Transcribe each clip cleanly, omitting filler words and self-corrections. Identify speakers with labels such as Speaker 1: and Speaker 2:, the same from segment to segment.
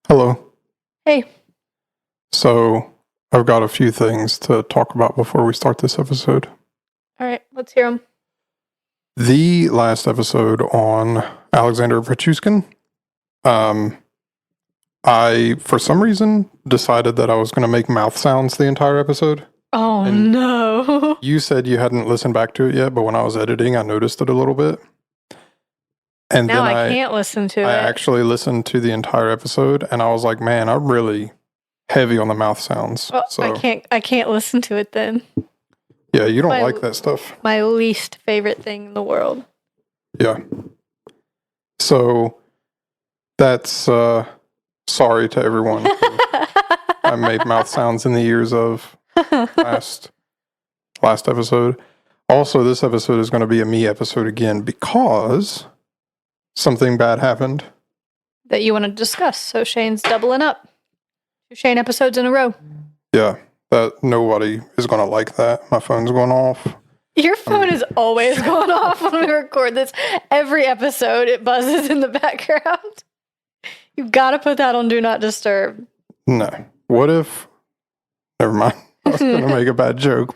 Speaker 1: Hello.
Speaker 2: Hey.
Speaker 1: So, I've got a few things to talk about before we start this episode.
Speaker 2: All right, let's hear them.
Speaker 1: The last episode on Alexander Petrushkin, I, for some reason, decided that I was going to make mouth sounds the entire episode.
Speaker 2: Oh,
Speaker 1: And
Speaker 2: no.
Speaker 1: You said you hadn't listened back to it yet, but when I was editing, I noticed it a little bit. And
Speaker 2: Now
Speaker 1: then
Speaker 2: I can't listen to
Speaker 1: I
Speaker 2: it.
Speaker 1: actually listened to the entire episode, and I was like, man, I'm really heavy on the mouth sounds.
Speaker 2: Well,
Speaker 1: So,
Speaker 2: I can't listen to it then.
Speaker 1: yeah, you don't
Speaker 2: My-
Speaker 1: like that stuff.
Speaker 2: My least favorite thing in the world.
Speaker 1: Yeah. So that's sorry to everyone who I made mouth sounds in the ears of last episode. Also, this episode is going to be a me episode again because something bad happened.
Speaker 2: That you want to discuss. So Shane's doubling up. 2 Shane episodes in a row.
Speaker 1: Yeah, that nobody is going to like that. My phone's going off.
Speaker 2: Your phone is always going off when we record this. Every episode, it buzzes in the background. You got to put that on Do Not Disturb.
Speaker 1: No. What if... Never mind. I was going to make a bad joke.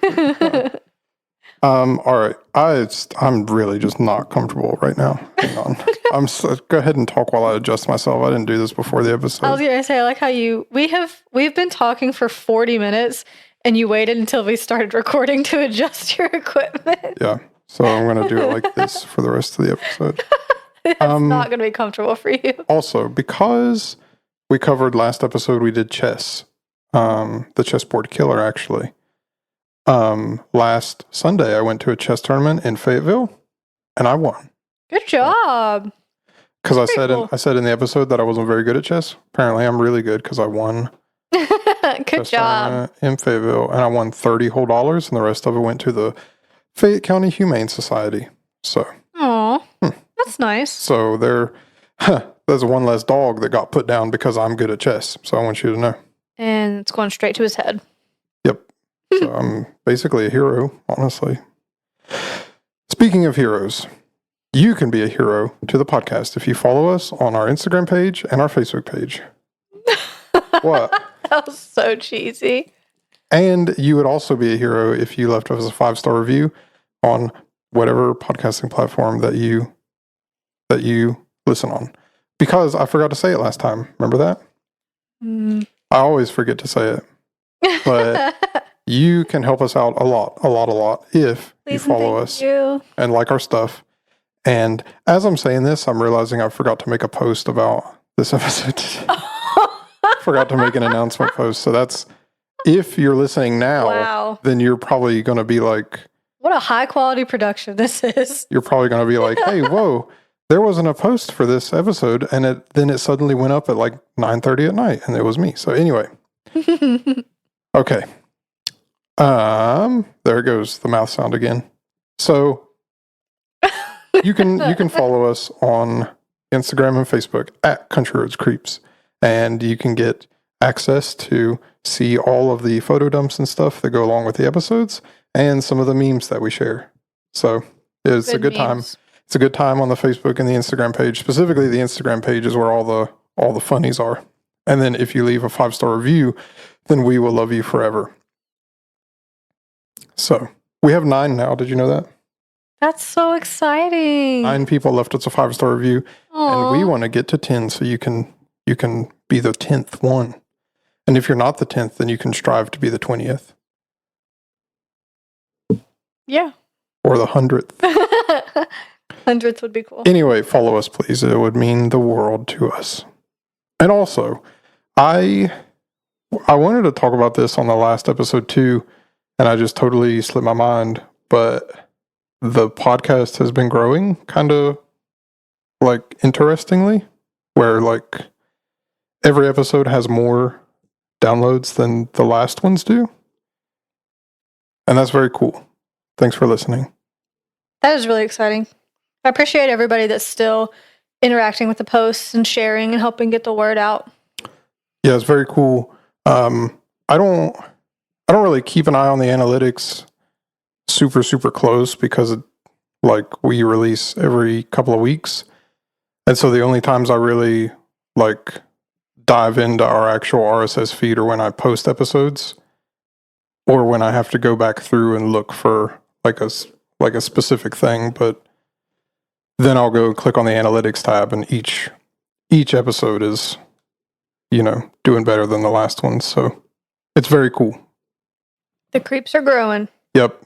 Speaker 1: All right. I'm really just not comfortable right now. Hang on. Go ahead and talk while I adjust myself. I didn't do this before the episode.
Speaker 2: I was going to say, I like how we've been talking for 40 minutes and you waited until we started recording to adjust your equipment.
Speaker 1: Yeah. So I'm going to do it like this for the rest of the episode.
Speaker 2: It's not going to be comfortable for you.
Speaker 1: Also, because we covered last episode, we did chess. The chessboard killer, actually. Last Sunday, I went to a chess tournament in Fayetteville, and I won.
Speaker 2: Good job.
Speaker 1: Because I
Speaker 2: Cool.
Speaker 1: said in the episode that I wasn't very good at chess. Apparently, I'm really good because I won.
Speaker 2: Good
Speaker 1: Chess
Speaker 2: job.
Speaker 1: tournament in Fayetteville, and I won $30 whole, and the rest of it went to the Fayette County Humane Society. So,
Speaker 2: Aw, that's nice.
Speaker 1: so there's one less dog that got put down because I'm good at chess. So I want you to know.
Speaker 2: And it's going straight to his head.
Speaker 1: Yep. So I'm basically a hero, honestly. Speaking of heroes, you can be a hero to the podcast if you follow us on our Instagram page and our Facebook page. What?
Speaker 2: That was so cheesy.
Speaker 1: And you would also be a hero if you left us a 5-star review on whatever podcasting platform that you listen on. Because I forgot to say it last time. Remember that? I always forget to say it. But you can help us out a lot if you follow us and like our stuff. And as I'm saying this, I'm realizing I forgot to make a post about this episode today. Forgot to make an announcement post. So that's, if you're listening now,
Speaker 2: Wow.
Speaker 1: then you're probably going to be like,
Speaker 2: What a high quality production this is.
Speaker 1: you're probably going to be like, hey, whoa, there wasn't a post for this episode. And then it suddenly went up at like 9:30 at night and it was me. So anyway, okay. There it goes. The mouth sound again. So you can follow us on Instagram and Facebook at Country Roads Creeps, and you can get access to see all of the photo dumps and stuff that go along with the episodes and some of the memes that we share. So it's a good time. It's a good time on the Facebook and the Instagram page. Specifically, the Instagram page is where all the funnies are. And then if you leave a 5-star review, then we will love you forever. So we have 9 now. Did you know that?
Speaker 2: That's so exciting.
Speaker 1: 9 people left us a 5-star review, and we want to get to 10 so you can be the 10th one. And if you're not the 10th, then you can strive to be the 20th.
Speaker 2: Yeah.
Speaker 1: Or the 100th.
Speaker 2: 100th would be cool.
Speaker 1: Anyway, follow us, please. It would mean the world to us. And also, I wanted to talk about this on the last episode too, and I just totally slipped my mind, but the podcast has been growing kind of like interestingly, where like every episode has more downloads than the last ones do. And that's very cool. Thanks for listening.
Speaker 2: That is really exciting. I appreciate everybody that's still interacting with the posts and sharing and helping get the word out.
Speaker 1: Yeah, it's very cool. I don't really keep an eye on the analytics super close because like we release every couple of weeks. And so the only times I really like dive into our actual RSS feed or when I post episodes, or when I have to go back through and look for like a specific thing. But then I'll go click on the analytics tab, and each episode is, doing better than the last one. So it's very cool.
Speaker 2: The creeps are growing.
Speaker 1: Yep.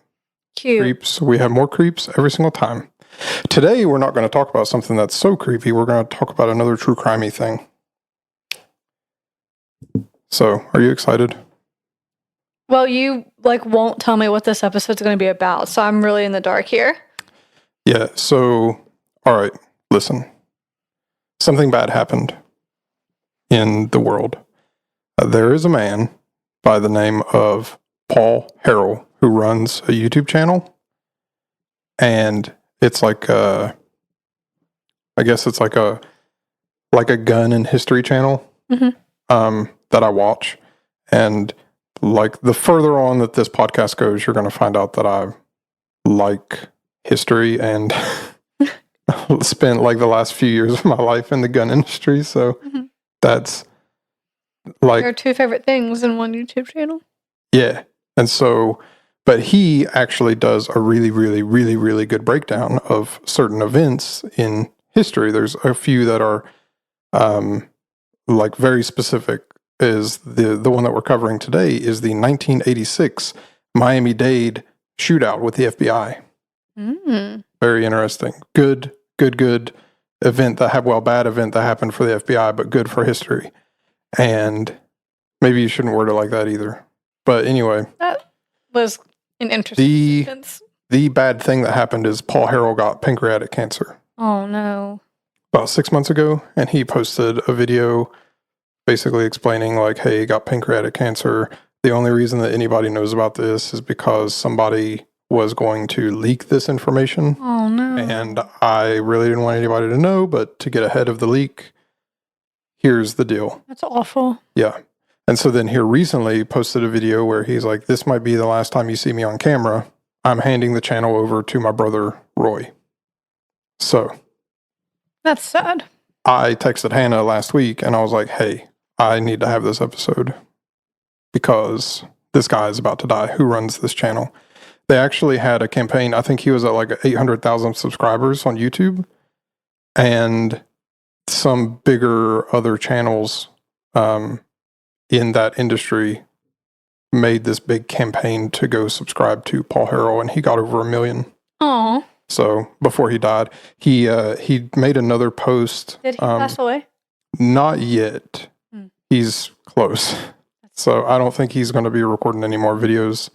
Speaker 2: Cute.
Speaker 1: Creeps. We have more creeps every single time. Today, we're not going to talk about something that's so creepy. We're going to talk about another true crimey thing. So, are you excited?
Speaker 2: Well, you won't tell me what this episode's going to be about, so I'm really in the dark here.
Speaker 1: Yeah, so, all right, listen. Something bad happened in the world. There is a man by the name of Paul Harrell who runs a YouTube channel, and it's like I guess it's like a gun and history channel that I watch. And like the further on that this podcast goes, you're going to find out that I like history and spent like the last few years of my life in the gun industry. So that's like
Speaker 2: your two favorite things in one YouTube channel.
Speaker 1: Yeah. And so, but he actually does a really, really, really, really good breakdown of certain events in history. There's a few that are like very specific. Is the one that we're covering today is the 1986 Miami-Dade shootout with the FBI. Very interesting. Good event bad event that happened for the FBI, but good for history. And maybe you shouldn't word it like that either. But anyway.
Speaker 2: That was an interesting sentence.
Speaker 1: The bad thing that happened is Paul Harrell got pancreatic cancer.
Speaker 2: Oh, no.
Speaker 1: About 6 months ago, and he posted a video basically explaining like, hey, he got pancreatic cancer. The only reason that anybody knows about this is because somebody was going to leak this information.
Speaker 2: Oh, no.
Speaker 1: And I really didn't want anybody to know, but to get ahead of the leak, here's the deal.
Speaker 2: That's awful.
Speaker 1: Yeah. And so then here recently posted a video where he's like, this might be the last time you see me on camera. I'm handing the channel over to my brother, Roy. So.
Speaker 2: That's sad.
Speaker 1: I texted Hannah last week and I was like, hey, I need to have this episode because this guy is about to die who runs this channel. They actually had a campaign. I think he was at like 800,000 subscribers on YouTube, and some bigger other channels in that industry made this big campaign to go subscribe to Paul Harrell, and he got over 1 million.
Speaker 2: Oh.
Speaker 1: So before he died, he made another post.
Speaker 2: Did he pass away?
Speaker 1: Not yet. He's close. So I don't think he's going to be recording any more videos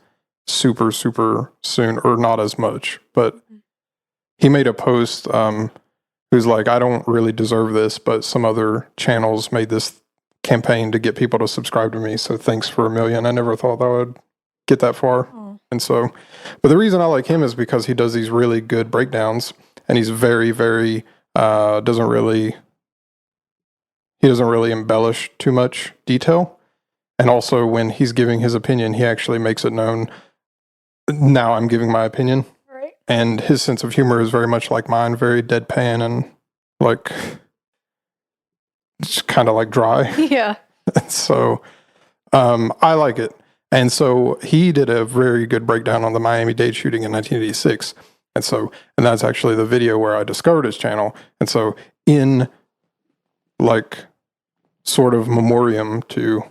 Speaker 1: super, super soon, or not as much. But he made a post who's like, I don't really deserve this, but some other channels made this campaign to get people to subscribe to me. So thanks for 1 million. I never thought that would get that far. And so, but the reason I like him is because he does these really good breakdowns, and he's very, very, doesn't really embellish too much detail. And also when he's giving his opinion, he actually makes it known, now I'm giving my opinion.
Speaker 2: Right.
Speaker 1: And his sense of humor is very much like mine, very deadpan and like, just kind of like dry.
Speaker 2: Yeah.
Speaker 1: So, I like it. And so he did a very good breakdown on the Miami-Dade shooting in 1986. And that's actually the video where I discovered his channel. And so in like sort of memoriam to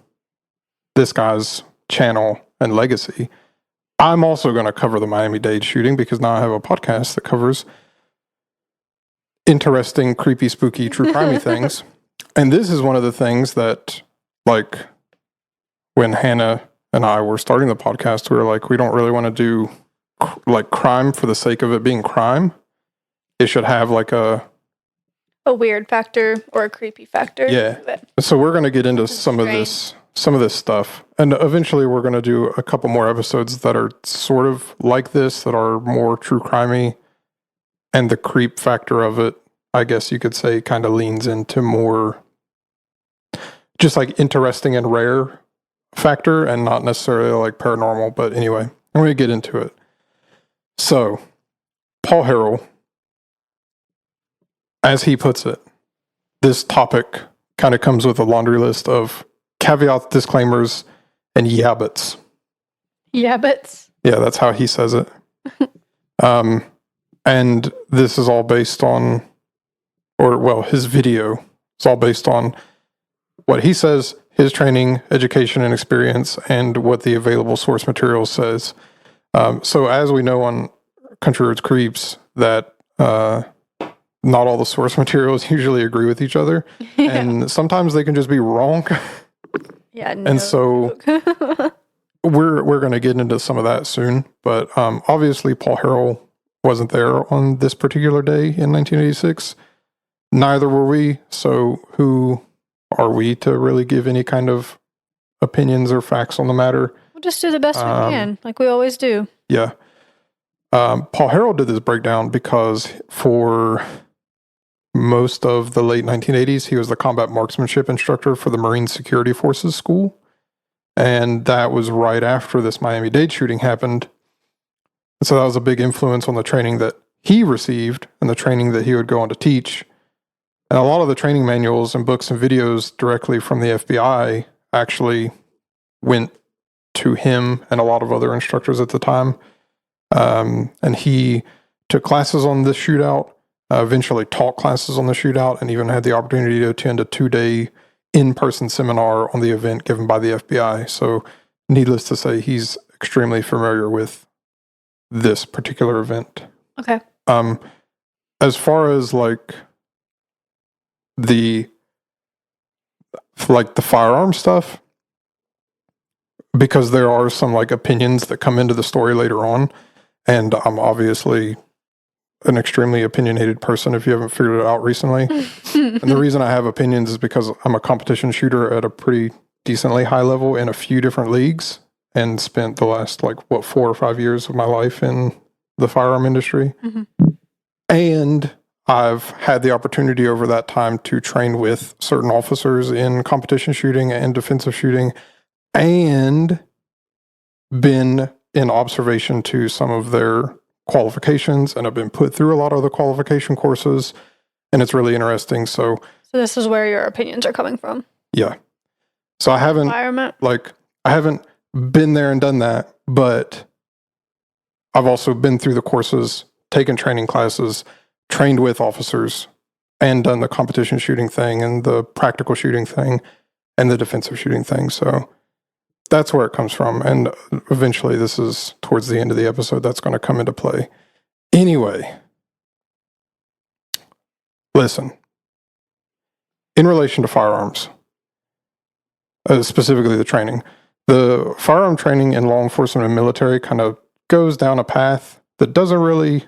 Speaker 1: this guy's channel and legacy, I'm also going to cover the Miami-Dade shooting because now I have a podcast that covers interesting, creepy, spooky, true crimey things. And this is one of the things that, like, when Hannah and I were starting the podcast, we were like, we don't really want to do like crime for the sake of it being crime. It should have like a
Speaker 2: weird factor or a creepy factor.
Speaker 1: Yeah. So we're going to get into some of this stuff, and eventually we're going to do a couple more episodes that are sort of like this, that are more true crimey, and the creep factor of it, I guess you could say, kind of leans into more just like interesting and rare factor, and not necessarily like paranormal. But anyway, I'm going to get into it. So, Paul Harrell, as he puts it, this topic kind of comes with a laundry list of caveats, disclaimers, and yabbits.
Speaker 2: Yabbits?
Speaker 1: Yeah, that's how he says it. And this is all based on, his video is all based on what he says, his training, education, and experience, and what the available source material says. So as we know on Country Roads Creeps, that not all the source materials usually agree with each other, and sometimes they can just be wrong.
Speaker 2: Yeah, no.
Speaker 1: And so we're going to get into some of that soon, but obviously Paul Harrell wasn't there on this particular day in 1986. Neither were we, so who are we to really give any kind of opinions or facts on the matter?
Speaker 2: We'll just do the best we can, like we always do.
Speaker 1: Yeah. Paul Harrell did this breakdown because for most of the late 1980s, he was the combat marksmanship instructor for the Marine Security Forces School. And that was right after this Miami-Dade shooting happened. And so that was a big influence on the training that he received and the training that he would go on to teach. And a lot of the training manuals and books and videos directly from the FBI actually went to him and a lot of other instructors at the time. And he took classes on this shootout, eventually taught classes on the shootout, and even had the opportunity to attend a 2-day in-person seminar on the event given by the FBI. So needless to say, he's extremely familiar with this particular event.
Speaker 2: Okay.
Speaker 1: As far as the firearm stuff, because there are some opinions that come into the story later on, and I'm obviously an extremely opinionated person if you haven't figured it out recently. And the reason I have opinions is because I'm a competition shooter at a pretty decently high level in a few different leagues and spent the last 4 or 5 years of my life in the firearm industry. Mm-hmm. And I've had the opportunity over that time to train with certain officers in competition shooting and defensive shooting, and been in observation to some of their qualifications, and I've been put through a lot of the qualification courses, and it's really interesting. So
Speaker 2: this is where your opinions are coming from.
Speaker 1: Yeah. So I haven't I haven't been there and done that, but I've also been through the courses, taken training classes, trained with officers, and done the competition shooting thing and the practical shooting thing and the defensive shooting thing. So that's where it comes from. And eventually, this is towards the end of the episode, that's going to come into play. Anyway, listen. In relation to firearms, specifically the training, the firearm training in law enforcement and military kind of goes down a path that doesn't really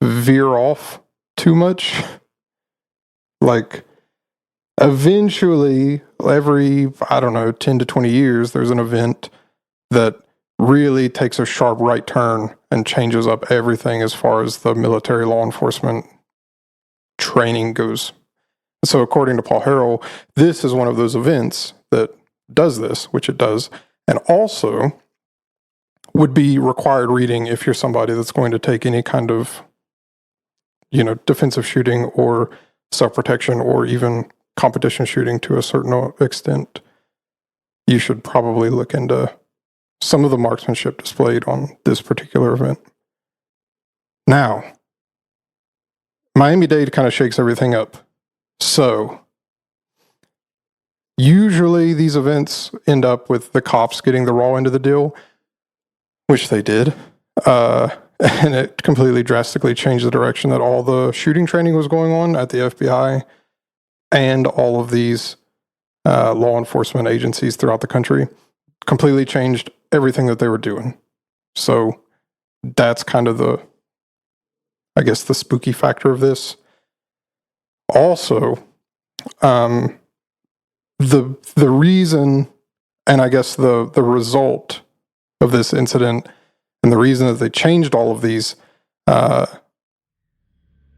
Speaker 1: veer off too much. Eventually, every, 10 to 20 years, there's an event that really takes a sharp right turn and changes up everything as far as the military law enforcement training goes. So according to Paul Harrell, this is one of those events that does this, which it does, and also would be required reading if you're somebody that's going to take any kind of, defensive shooting or self-protection or even competition shooting to a certain extent. You should probably look into some of the marksmanship displayed on this particular event. Now, Miami-Dade kind of shakes everything up. So, usually these events end up with the cops getting the raw end of the deal, which they did. And it completely drastically changed the direction that all the shooting training was going on at the FBI and all of these law enforcement agencies throughout the country. Completely changed everything that they were doing. So that's kind of the spooky factor of this. Also, the reason, and I guess the result of this incident, and the reason that they changed all of these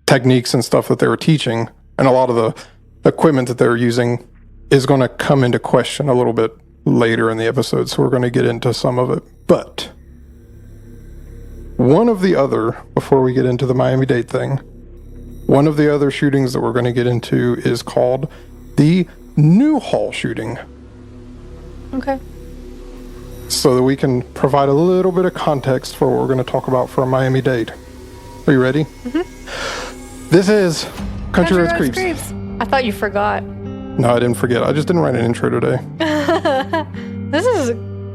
Speaker 1: techniques and stuff that they were teaching, and a lot of the equipment that they were using, is going to come into question a little bit later in the episode. So we're going to get into some of it. But before we get into the Miami-Dade thing, one of the other shootings that we're going to get into is called the Newhall shooting,
Speaker 2: Okay.
Speaker 1: so that we can provide a little bit of context for what we're going to talk about for Miami-Dade. Are you ready? Mm-hmm. This is Country Roads Creeps.
Speaker 2: I thought you forgot.
Speaker 1: No, I didn't forget. I just didn't write an intro today.
Speaker 2: This is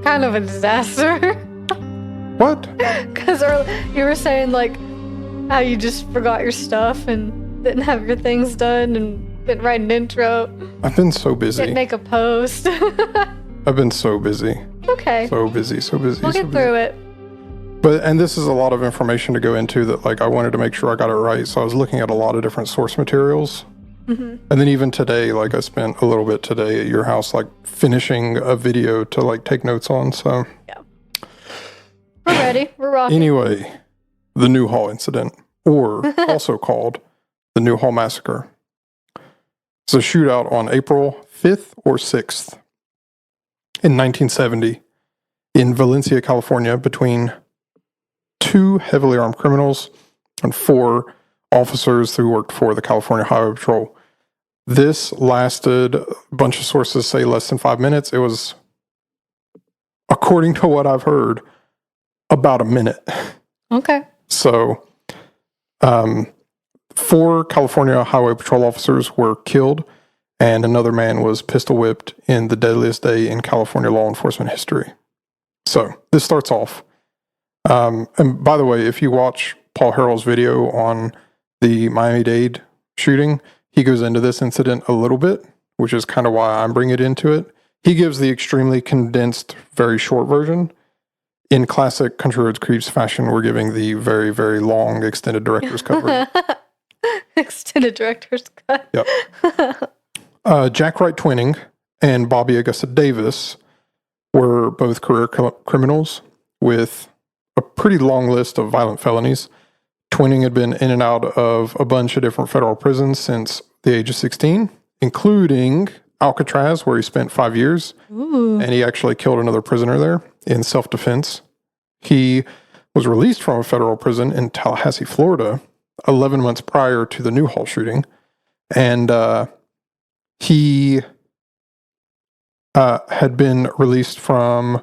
Speaker 2: kind of a disaster.
Speaker 1: What?
Speaker 2: Because you were saying, like, how you just forgot your stuff and didn't have your things done and didn't write an intro.
Speaker 1: I've been so busy.
Speaker 2: Didn't make a post.
Speaker 1: I've been so busy.
Speaker 2: Okay.
Speaker 1: So busy.
Speaker 2: We'll get through it.
Speaker 1: And this is a lot of information to go into that, like, I wanted to make sure I got it right. So I was looking at a lot of different source materials. Mm-hmm. And then even today, like, I spent a little bit today at your house, like, finishing a video to, like, take notes on. So
Speaker 2: yeah, we're ready. We're rocking.
Speaker 1: Anyway, the Newhall incident, or also called the Newhall Massacre. It's a shootout on April 5th or 6th in 1970 in Valencia, California, between 2 heavily armed criminals and 4 officers who worked for the California Highway Patrol. This lasted, a bunch of sources say, less than 5 minutes. It was, according to what I've heard, about a minute.
Speaker 2: Okay.
Speaker 1: So, 4 California Highway Patrol officers were killed, and another man was pistol whipped in the deadliest day in California law enforcement history. So, this starts off. And by the way, if you watch Paul Harrell's video on the Miami-Dade shooting, he goes into this incident a little bit, which is kind of why I'm bringing it into it. He gives the extremely condensed, very short version. In classic Country Roads Creeps fashion, we're giving the very, very long extended director's cut version.
Speaker 2: Extended director's cut.
Speaker 1: Yep. Jack Wright Twining and Bobby Augusta Davis were both career criminals with a pretty long list of violent felonies. Twining had been in and out of a bunch of different federal prisons since the age of 16, including Alcatraz, where he spent 5 years. Ooh. And he actually killed another prisoner there in self-defense. He was released from a federal prison in Tallahassee, Florida, 11 months prior to the Newhall shooting. And he had been released from,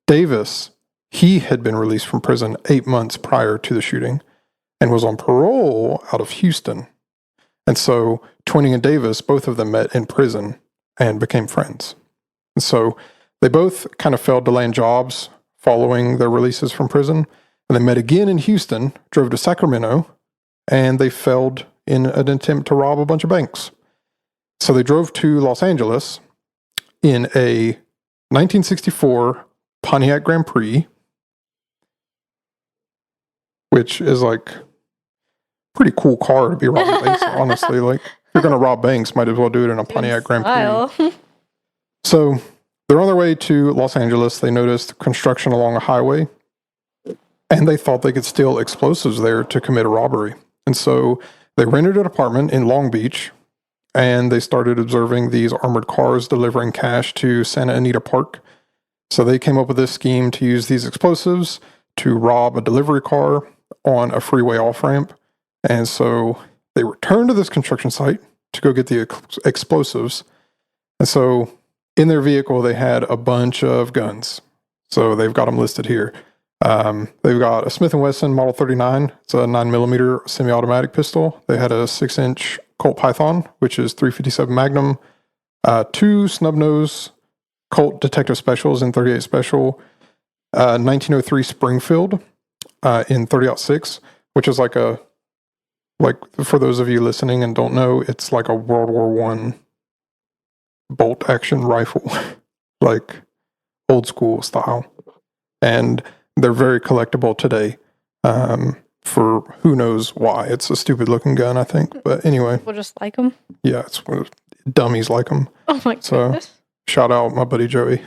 Speaker 1: Davis, he had been released from prison 8 months prior to the shooting and was on parole out of Houston. And so Twining and Davis, both of them met in prison and became friends. And so they both kind of failed to land jobs following their releases from prison. And they met again in Houston, drove to Sacramento, and they failed in an attempt to rob a bunch of banks. So they drove to Los Angeles in a 1964 Pontiac Grand Prix, which is like pretty cool car to be robbing banks, honestly. Like, if you're going to rob banks, might as well do it in a Pontiac Grand Prix. So they're on their way to Los Angeles. They noticed construction along a highway, and they thought they could steal explosives there to commit a robbery. And so they rented an apartment in Long Beach, and they started observing these armored cars delivering cash to Santa Anita Park. So they came up with this scheme to use these explosives to rob a delivery car on a freeway off-ramp. And so they returned to this construction site to go get the explosives. And so in their vehicle, they had a bunch of guns. So they've got them listed here. They've got a Smith & Wesson Model 39. It's a 9mm semi-automatic pistol. They had a 6-inch Colt Python, which is .357 Magnum. 2 snub-nose Colt Detective Specials in .38 Special. 1903 Springfield in .30-06, which is like for those of you listening and don't know, it's like a World War I bolt action rifle, like old school style. And they're very collectible today, for who knows why. It's a stupid looking gun, I think. But anyway.
Speaker 2: People just like them?
Speaker 1: Yeah, it's dummies like them.
Speaker 2: Oh my goodness.
Speaker 1: So, shout out my buddy Joey.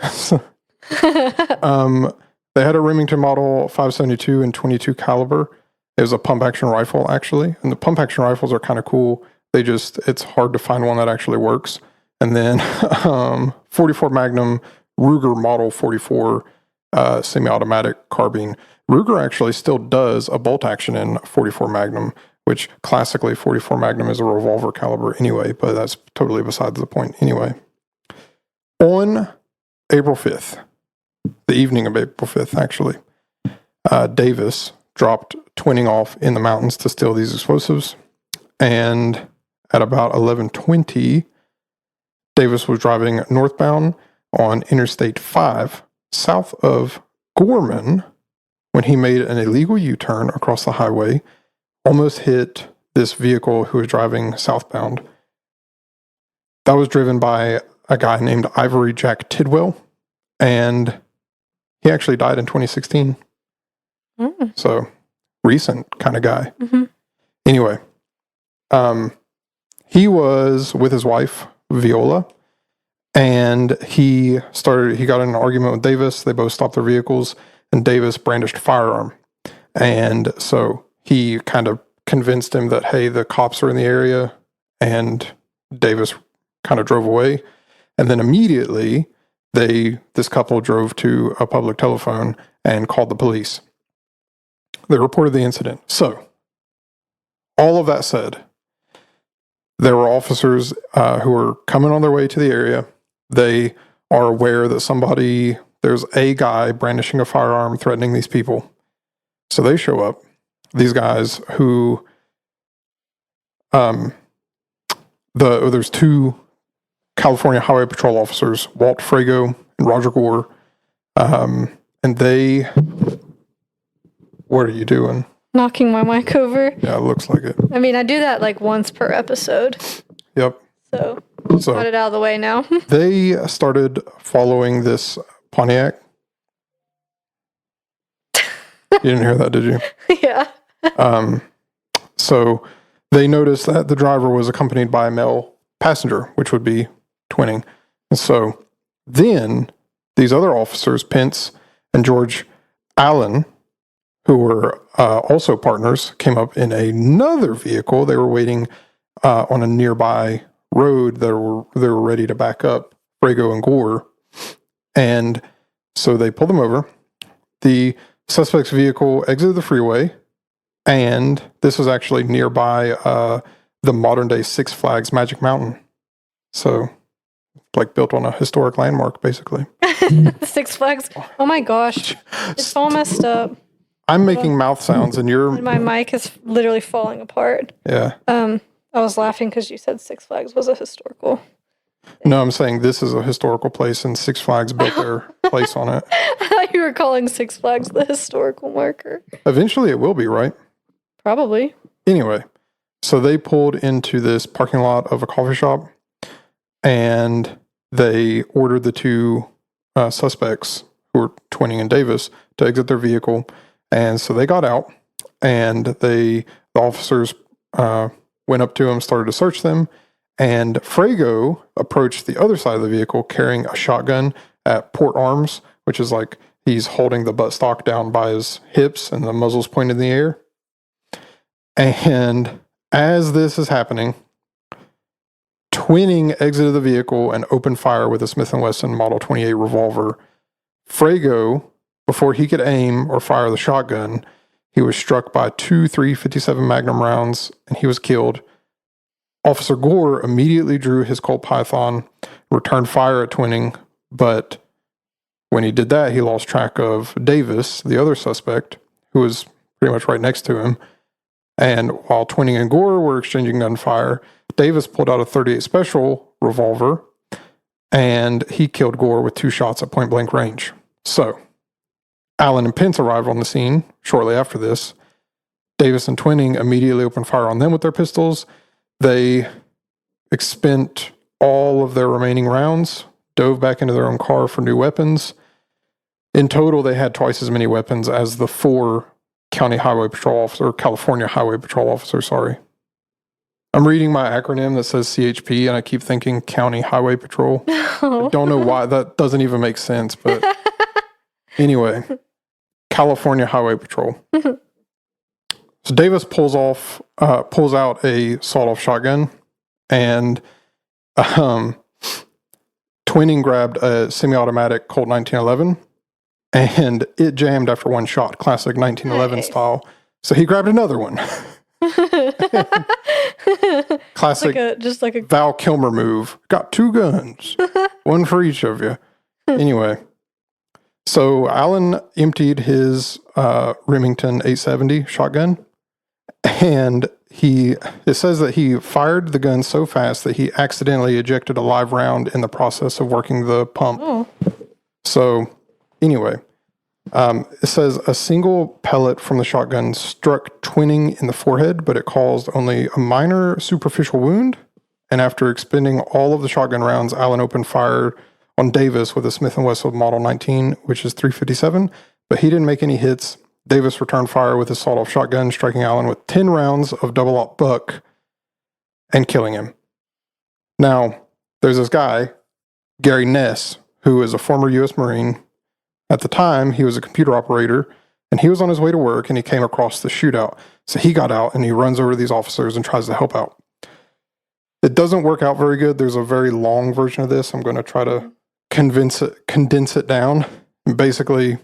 Speaker 1: They had a Remington Model 572 and .22 caliber. It was a pump action rifle, actually. And the pump action rifles are kind of cool. It's hard to find one that actually works. And then 44 Magnum Ruger Model 44 semi-automatic carbine. Ruger actually still does a bolt action in 44 Magnum, which classically 44 Magnum is a revolver caliber anyway, but that's totally besides the point anyway. On April 5th, the evening of April 5th, actually, Davis dropped twinning off in the mountains to steal these explosives. And at about 11:20, Davis was driving northbound on Interstate 5 south of Gorman when he made an illegal U-turn across the highway, almost hit this vehicle who was driving southbound. That was driven by a guy named Ivory Jack Tidwell, and he actually died in 2016. So, recent kind of guy. Anyway, he was with his wife, Viola, and he got in an argument with Davis. They both stopped their vehicles, and Davis brandished a firearm. And so he kind of convinced him that, hey, the cops are in the area, and Davis kind of drove away. And then immediately, this couple drove to a public telephone and called the police. They reported the incident. So, all of that said, there were officers who were coming on their way to the area. They are aware that there's a guy brandishing a firearm threatening these people. So they show up. These guys who, there's two California Highway Patrol officers, Walt Frago and Roger Gore, and they... What are you doing?
Speaker 2: Knocking my mic over.
Speaker 1: Yeah, it looks like it.
Speaker 2: I mean, I do that like once per episode.
Speaker 1: Yep.
Speaker 2: So got it out of the way now.
Speaker 1: They started following this Pontiac. You didn't hear that, did you?
Speaker 2: Yeah.
Speaker 1: So they noticed that the driver was accompanied by a male passenger, which would be twinning. And so then these other officers, Pence and George Allen, who were also partners, came up in another vehicle. They were waiting on a nearby road they were ready to back up Frago and Gore. And so they pulled them over. The suspect's vehicle exited the freeway, and this was actually nearby the modern-day Six Flags Magic Mountain. So, like, built on a historic landmark, basically.
Speaker 2: Six Flags. Oh my gosh. It's all messed up.
Speaker 1: I'm making mouth sounds, and
Speaker 2: my mic is literally falling apart.
Speaker 1: Yeah.
Speaker 2: I was laughing because you said Six Flags was a historical.
Speaker 1: No, I'm saying this is a historical place, and Six Flags built their place on it.
Speaker 2: I thought you were calling Six Flags the historical marker.
Speaker 1: Eventually, it will be, right?
Speaker 2: Probably.
Speaker 1: Anyway, so they pulled into this parking lot of a coffee shop, and they ordered the two suspects, who were Twinning and Davis, to exit their vehicle. And so they got out, and the officers went up to them, started to search them, and Frago approached the other side of the vehicle carrying a shotgun at port arms, which is like he's holding the buttstock down by his hips and the muzzle's pointed in the air. And as this is happening, Twinning exited the vehicle and opened fire with a Smith & Wesson Model 28 revolver. Frago, before he could aim or fire the shotgun, he was struck by two .357 Magnum rounds, and he was killed. Officer Gore immediately drew his Colt Python, returned fire at Twinning, but when he did that, he lost track of Davis, the other suspect, who was pretty much right next to him. And while Twinning and Gore were exchanging gunfire, Davis pulled out a .38 Special revolver, and he killed Gore with 2 shots at point-blank range. So, Allen and Pence arrived on the scene shortly after this. Davis and Twinning immediately opened fire on them with their pistols. They expended all of their remaining rounds, dove back into their own car for new weapons. In total, they had twice as many weapons as the 4 California Highway Patrol officers, sorry. I'm reading my acronym that says CHP, and I keep thinking County Highway Patrol. I don't know why. That doesn't even make sense, but anyway, California Highway Patrol. So Davis pulls out a sawed-off shotgun, and Twinning grabbed a semi-automatic Colt 1911, and it jammed after one shot, classic 1911 style. So he grabbed another one. Classic
Speaker 2: just like a
Speaker 1: Val Kilmer move. Got 2 guns, one for each of you. Anyway, so Allen emptied his Remington 870 shotgun, and it says that he fired the gun so fast that he accidentally ejected a live round in the process of working the pump.
Speaker 2: Oh.
Speaker 1: So anyway, it says a single pellet from the shotgun struck Twinning in the forehead, but it caused only a minor superficial wound. And after expending all of the shotgun rounds, Allen opened fire on Davis with a Smith & Wesson Model 19, which is .357, but he didn't make any hits. Davis returned fire with his sawed-off shotgun, striking Allen with 10 rounds of double-aught buck and killing him. Now, there's this guy, Gary Ness, who is a former U.S. Marine. At the time, he was a computer operator, and he was on his way to work, and he came across the shootout. So he got out, and he runs over to these officers and tries to help out. It doesn't work out very good. There's a very long version of this. I'm going to try to condense it down. And basically,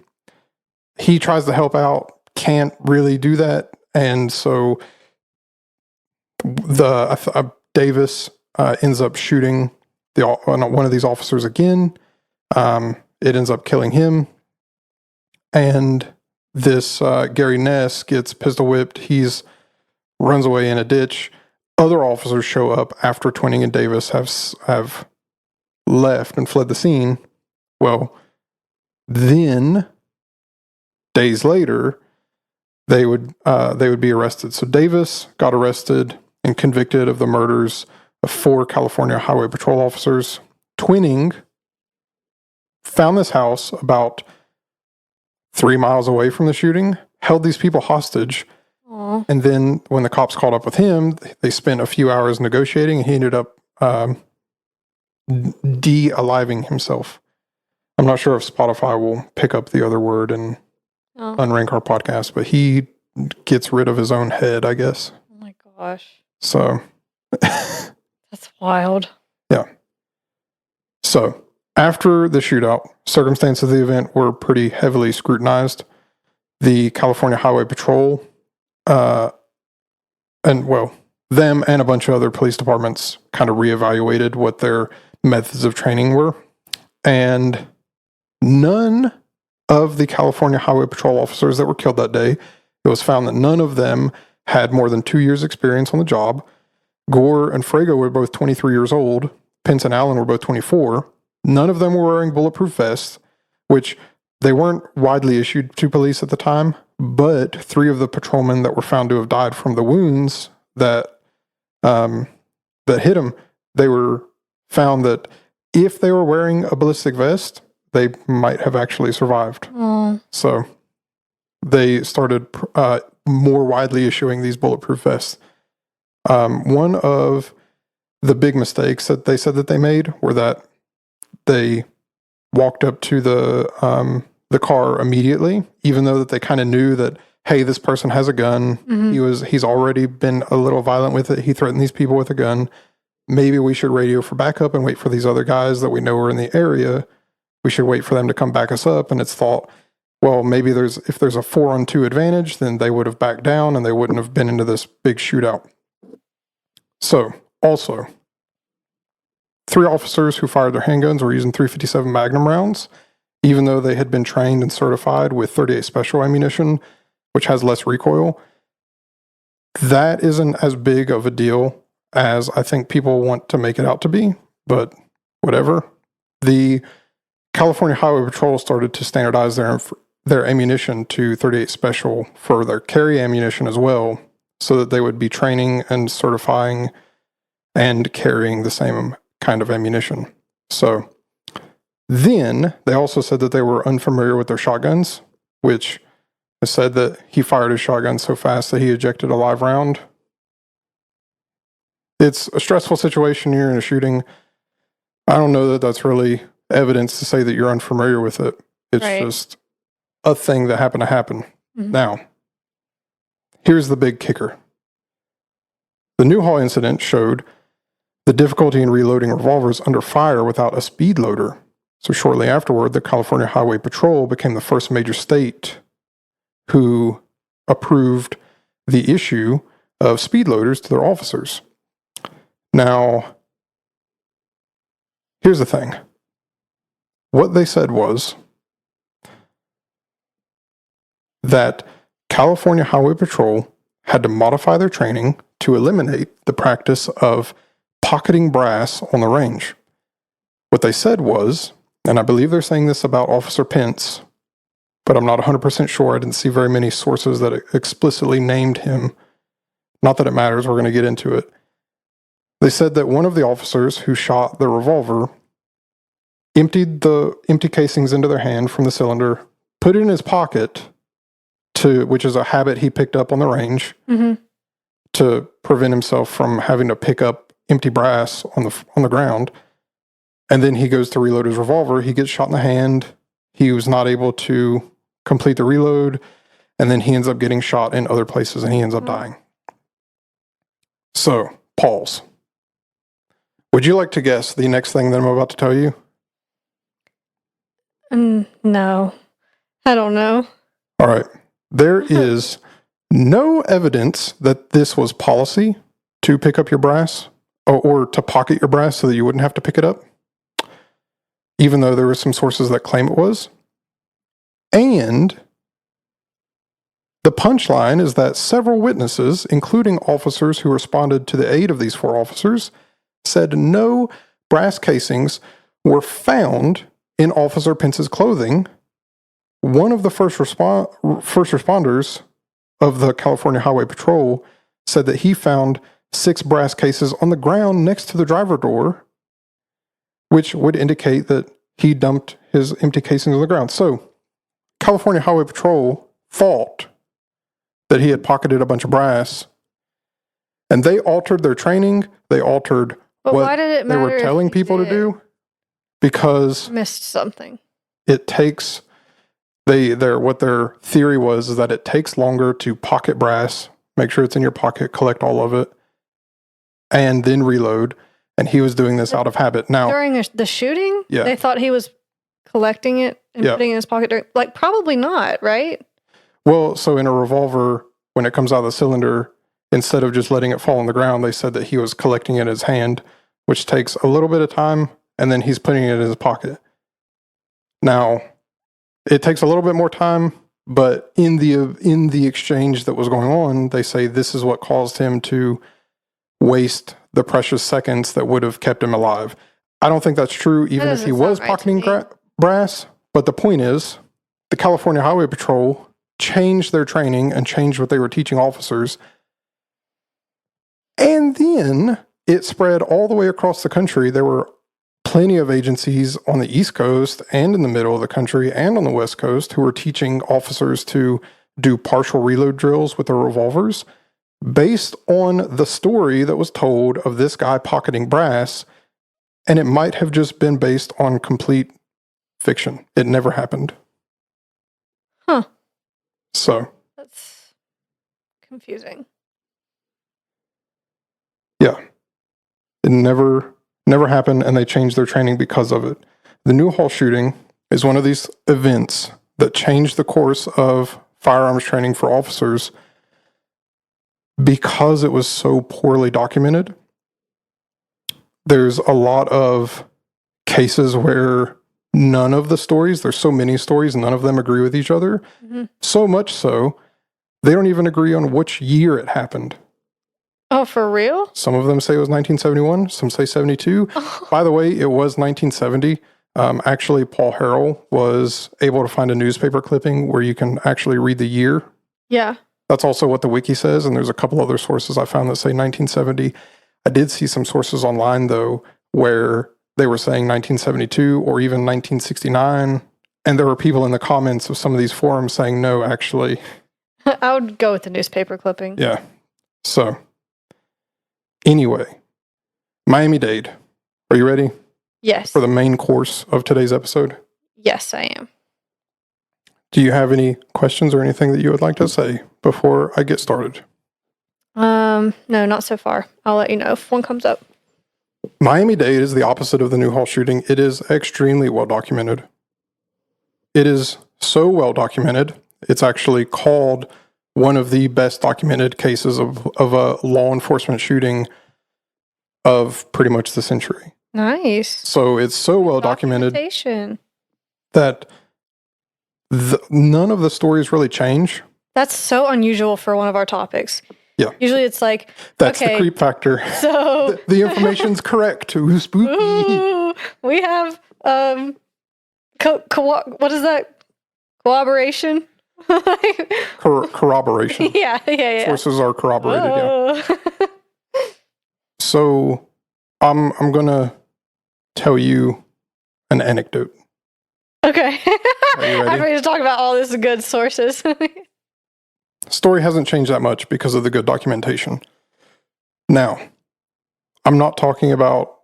Speaker 1: he tries to help out, can't really do that, and so Davis ends up shooting one of these officers again. It ends up killing him, and this Gary Ness gets pistol whipped. He's runs away in a ditch. Other officers show up after Twinning and Davis have left and fled the scene. Well, then days later, they would be arrested. So Davis got arrested and convicted of the murders of 4 California Highway Patrol officers. Twinning found this house about 3 miles away from the shooting, held these people hostage,
Speaker 2: Aww.
Speaker 1: and then when the cops caught up with him, they spent a few hours negotiating, and he ended up de-aliving himself. I'm not sure if Spotify will pick up the other word and unrank our podcast, but he gets rid of his own head, I guess.
Speaker 2: Oh my gosh.
Speaker 1: So
Speaker 2: That's wild.
Speaker 1: Yeah. So after the shootout, circumstances of the event were pretty heavily scrutinized. The California Highway Patrol, them and a bunch of other police departments kind of reevaluated what their methods of training were. And none of the California Highway Patrol officers that were killed that day, it was found that none of them had more than 2 years experience on the job. Gore and Frago were both 23 years old. Pence and Allen were both 24. None of them were wearing bulletproof vests, which they weren't widely issued to police at the time, but 3 of the patrolmen that were found to have died from the wounds that hit them, they were found that if they were wearing a ballistic vest, they might have actually survived. So they started more widely issuing these bulletproof vests. One of the big mistakes that they said that they made were that they walked up to the car immediately, even though that they kind of knew that, hey, this person has a gun.
Speaker 2: Mm-hmm.
Speaker 1: He's already been a little violent with it. He threatened these people with a gun. Maybe we should radio for backup and wait for these other guys that we know are in the area. We should wait for them to come back us up. And it's thought, well, maybe if there's a 4-on-2 advantage, then they would have backed down and they wouldn't have been into this big shootout. So, also, 3 officers who fired their handguns were using .357 Magnum rounds, even though they had been trained and certified with .38 Special ammunition, which has less recoil. That isn't as big of a deal as I think people want to make it out to be, but whatever. The California Highway Patrol started to standardize their ammunition to .38 Special for their carry ammunition as well, so that they would be training and certifying and carrying the same kind of ammunition. So then they also said that they were unfamiliar with their shotguns, which said that he fired his shotgun so fast that he ejected a live round. It's a stressful situation. You're in a shooting. I don't know that that's really evidence to say that you're unfamiliar with it. It's
Speaker 2: Right.
Speaker 1: just a thing that happened to happen.
Speaker 2: Mhm.
Speaker 1: Now, here's the big kicker. The Newhall incident showed the difficulty in reloading revolvers under fire without a speed loader. So shortly afterward, the California Highway Patrol became the first major state who approved the issue of speed loaders to their officers. Now, here's the thing. What they said was that California Highway Patrol had to modify their training to eliminate the practice of pocketing brass on the range. What they said was, and I believe they're saying this about Officer Pence, but I'm not 100% sure. I didn't see very many sources that explicitly named him. Not that it matters, we're going to get into it. They said that one of the officers who shot the revolver emptied the empty casings into their hand from the cylinder, put it in his pocket, which is a habit he picked up on the range, to prevent himself from having to pick up empty brass on the ground. And then he goes to reload his revolver. He gets shot in the hand. He was not able to complete the reload. And then he ends up getting shot in other places and he ends up dying. So, pause. Would you like to guess the next thing that I'm about to tell you?
Speaker 2: No. I don't know.
Speaker 1: All right. There is no evidence that this was policy to pick up your brass or to pocket your brass so that you wouldn't have to pick it up, even though there were some sources that claim it was. And the punchline is that several witnesses, including officers who responded to the aid of these 4 officers, said no brass casings were found in Officer Pence's clothing. One of the first responders of the California Highway Patrol said that he found 6 brass cases on the ground next to the driver door, which would indicate that he dumped his empty casings on the ground. So, California Highway Patrol thought that he had pocketed a bunch of brass, and they altered their training. They altered what they were telling people to do because
Speaker 2: missed something.
Speaker 1: It takes what their theory was is that it takes longer to pocket brass, make sure it's in your pocket, collect all of it, and then reload. And he was doing this out of habit. Now,
Speaker 2: during the shooting, they thought he was collecting it and putting it in his pocket. Probably not, right?
Speaker 1: Well, so in a revolver, when it comes out of the cylinder, instead of just letting it fall on the ground, they said that he was collecting it in his hand, which takes a little bit of time, and then he's putting it in his pocket. Now, it takes a little bit more time, but in the exchange that was going on, they say this is what caused him to waste the precious seconds that would have kept him alive. I don't think that's true, even if he was pocketing brass. But the point is, the California Highway Patrol changed their training and changed what they were teaching officers. And then it spread all the way across the country. There were plenty of agencies on the East Coast and in the middle of the country and on the West Coast who were teaching officers to do partial reload drills with their revolvers based on the story that was told of this guy pocketing brass. And it might have just been based on complete fiction. It never happened.
Speaker 2: Huh.
Speaker 1: So.
Speaker 2: That's confusing.
Speaker 1: Yeah. It never happened, and they changed their training because of it. The Newhall shooting is one of these events that changed the course of firearms training for officers because it was so poorly documented. There's a lot of cases where none of the stories, there's so many stories, none of them agree with each other. Mm-hmm. So much so, they don't even agree on which year it happened.
Speaker 2: Oh, for real?
Speaker 1: Some of them say it was 1971. Some say 72. Oh. By the way, it was 1970. Actually, Paul Harrell was able to find a newspaper clipping where you can actually read the year.
Speaker 2: Yeah.
Speaker 1: That's also what the wiki says, and there's a couple other sources I found that say 1970. I did see some sources online, though, where they were saying 1972 or even 1969, and there were people in the comments of some of these forums saying, no, actually.
Speaker 2: I would go with the newspaper clipping.
Speaker 1: Yeah. So, anyway, Miami-Dade. Are you ready?
Speaker 2: Yes.
Speaker 1: For the main course of today's episode?
Speaker 2: Yes, I am.
Speaker 1: Do you have any questions or anything that you would like to say before I get started?
Speaker 2: No, not so far. I'll let you know if one comes up.
Speaker 1: Miami-Dade is the opposite of the Newhall shooting. It is extremely well documented. It is so well documented, it's actually called one of the best documented cases of a law enforcement shooting of pretty much the century.
Speaker 2: Nice.
Speaker 1: So it's so well documented
Speaker 2: Documentation.
Speaker 1: that none of the stories really change.
Speaker 2: That's so unusual for one of our topics.
Speaker 1: Yeah.
Speaker 2: Usually it's like,
Speaker 1: That's
Speaker 2: okay,
Speaker 1: the creep factor.
Speaker 2: So
Speaker 1: the information's correct. Ooh, spooky.
Speaker 2: ooh, we have what is that? Corroboration?
Speaker 1: Corroboration.
Speaker 2: Yeah.
Speaker 1: Sources are corroborated.
Speaker 2: Whoa.
Speaker 1: Yeah. So I'm gonna tell you an anecdote.
Speaker 2: Okay.
Speaker 1: Are you ready?
Speaker 2: I'm ready to talk about all this good sources.
Speaker 1: Story hasn't changed that much because of the good documentation. Now, I'm not talking about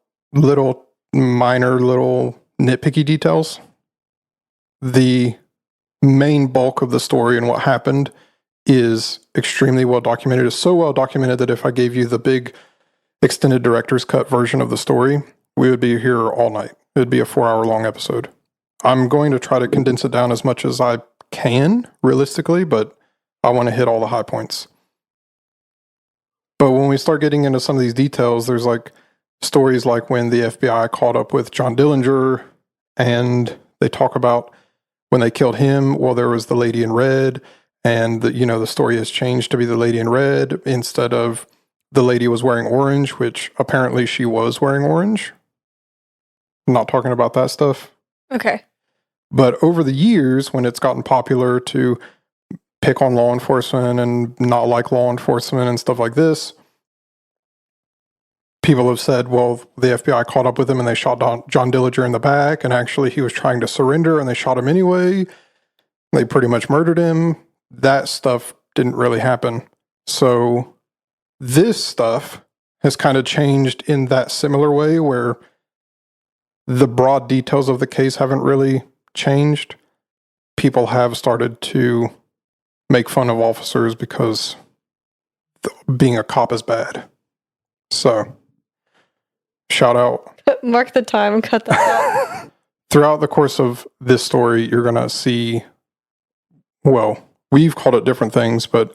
Speaker 1: minor little nitpicky details. The main bulk of the story and what happened is extremely well documented. It's so well documented that if I gave you the big extended director's cut version of the story, we would be here all night. It would be a 4-hour long episode. I'm going to try to condense it down as much as I can, realistically, but I want to hit all the high points. But when we start getting into some of these details, there's like stories like when the FBI caught up with John Dillinger and they talk about when they killed him, well, there was the lady in red, and the story has changed to be the lady in red instead of the lady was wearing orange, which apparently she was wearing orange. I'm not talking about that stuff.
Speaker 2: Okay.
Speaker 1: But over the years, when it's gotten popular to pick on law enforcement and not like law enforcement and stuff like this, people have said, well, the FBI caught up with him and they shot John Dillinger in the back, and actually he was trying to surrender and they shot him anyway. They pretty much murdered him. That stuff didn't really happen. So this stuff has kind of changed in that similar way where the broad details of the case haven't really changed. People have started to make fun of officers because being a cop is bad. So, shout out.
Speaker 2: Mark the time and cut that out.
Speaker 1: Throughout the course of this story, you're going to see, well, we've called it different things, but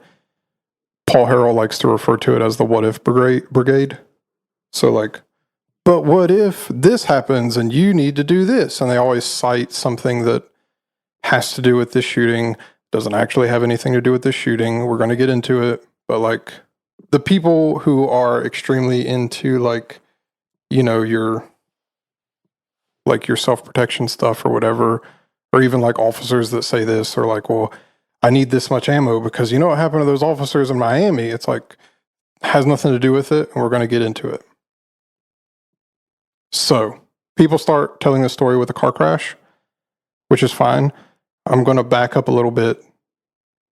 Speaker 1: Paul Harrell likes to refer to it as the what if brigade. So like, but what if this happens and you need to do this? And they always cite something that has to do with this shooting, doesn't actually have anything to do with this shooting. We're going to get into it. But like the people who are extremely into like, your self-protection stuff or whatever, or even like officers that say this or like, well, I need this much ammo because you know what happened to those officers in Miami? It's like, has nothing to do with it, and we're going to get into it. So, people start telling the story with a car crash, which is fine. I'm going to back up a little bit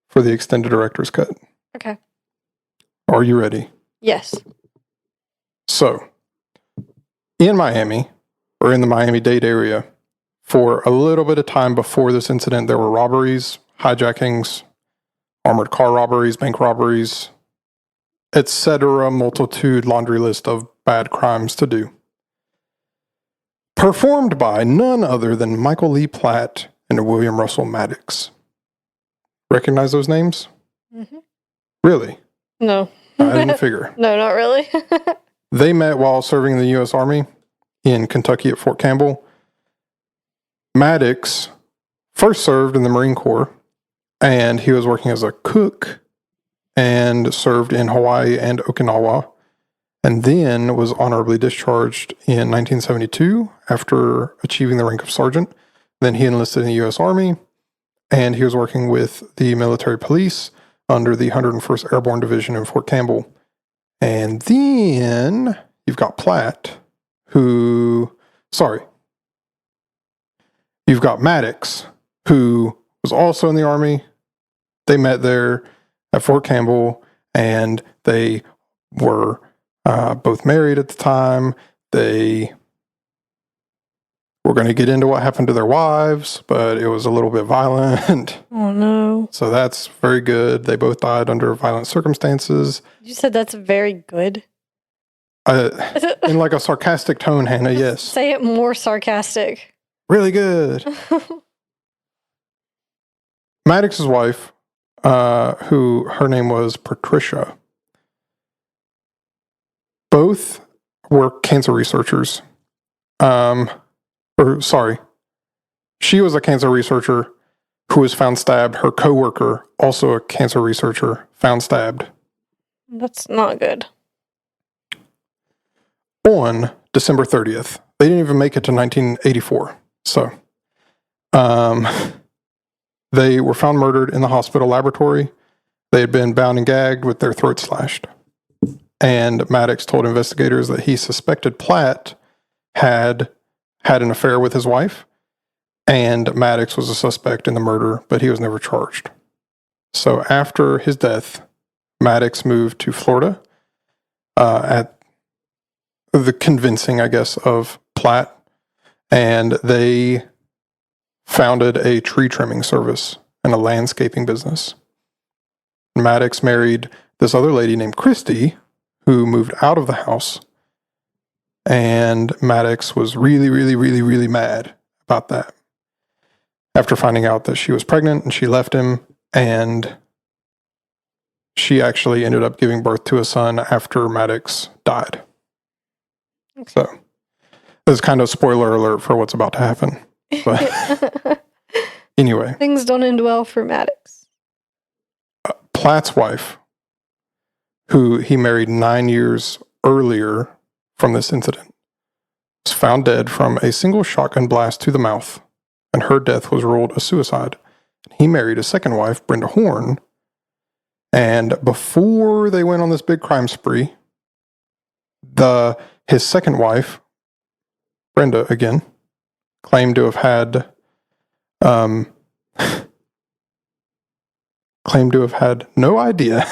Speaker 1: for the extended director's cut.
Speaker 2: Okay.
Speaker 1: Are you ready?
Speaker 2: Yes.
Speaker 1: So, in Miami, or in the Miami-Dade area, for a little bit of time before this incident, there were robberies, hijackings, armored car robberies, bank robberies, etc., multitude laundry list of bad crimes to do. Performed by none other than Michael Lee Platt and William Russell Maddox. Recognize those names?
Speaker 2: Mm-hmm.
Speaker 1: Really?
Speaker 2: No.
Speaker 1: I didn't figure.
Speaker 2: No, not really.
Speaker 1: They met while serving in the U.S. Army in Kentucky at Fort Campbell. Maddox first served in the Marine Corps, and he was working as a cook and served in Hawaii and Okinawa, and then was honorably discharged in 1972 after achieving the rank of sergeant. Then he enlisted in the U.S. Army, and he was working with the military police under the 101st Airborne Division in Fort Campbell. And then you've got Platt, you've got Maddox, who was also in the Army. They met there at Fort Campbell, and they were both married at the time. They were going to get into what happened to their wives, but it was a little bit violent.
Speaker 2: Oh, no.
Speaker 1: So that's very good. They both died under violent circumstances.
Speaker 2: You said that's very good?
Speaker 1: In like a sarcastic tone, Hannah, yes.
Speaker 2: Say it more sarcastic.
Speaker 1: Really good. Maddox's wife who her name was Patricia. Both were cancer researchers. She was a cancer researcher who was found stabbed. Her coworker, also a cancer researcher, found stabbed.
Speaker 2: That's not good.
Speaker 1: On December 30th. They didn't even make it to 1984. So, they were found murdered in the hospital laboratory. They had been bound and gagged with their throats slashed. And Maddox told investigators that he suspected Platt had an affair with his wife, and Maddox was a suspect in the murder, but he was never charged. So after his death, Maddox moved to Florida at the convincing, I guess, of Platt, and they founded a tree trimming service and a landscaping business. Maddox married this other lady named Christy, who moved out of the house, and Maddox was really, really, really, really mad about that after finding out that she was pregnant, and she left him, and she actually ended up giving birth to a son after Maddox died. Okay. So, this is kind of spoiler alert for what's about to happen. But anyway.
Speaker 2: Things don't end well for Maddox.
Speaker 1: Platt's wife, who he married 9 years earlier from this incident, was found dead from a single shotgun blast to the mouth, and her death was ruled a suicide. He married a second wife, Brenda Horn, and before they went on this big crime spree, his second wife, Brenda again, claimed to have had no idea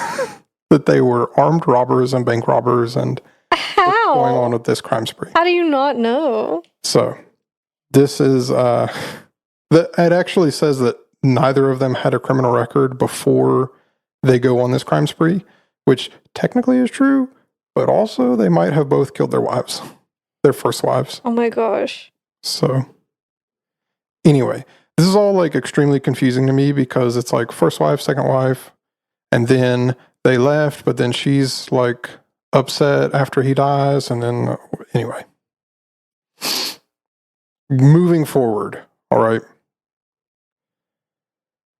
Speaker 1: that they were armed robbers and bank robbers and
Speaker 2: how
Speaker 1: going on with this crime spree.
Speaker 2: How do you not know?
Speaker 1: So this is it actually says that neither of them had a criminal record before they go on this crime spree, which technically is true, but also they might have both killed their wives, their first wives.
Speaker 2: Oh my gosh.
Speaker 1: So anyway, this is all like extremely confusing to me because it's like first wife, second wife, and then they left, but then she's like upset after he dies, and then anyway. Moving forward, all right.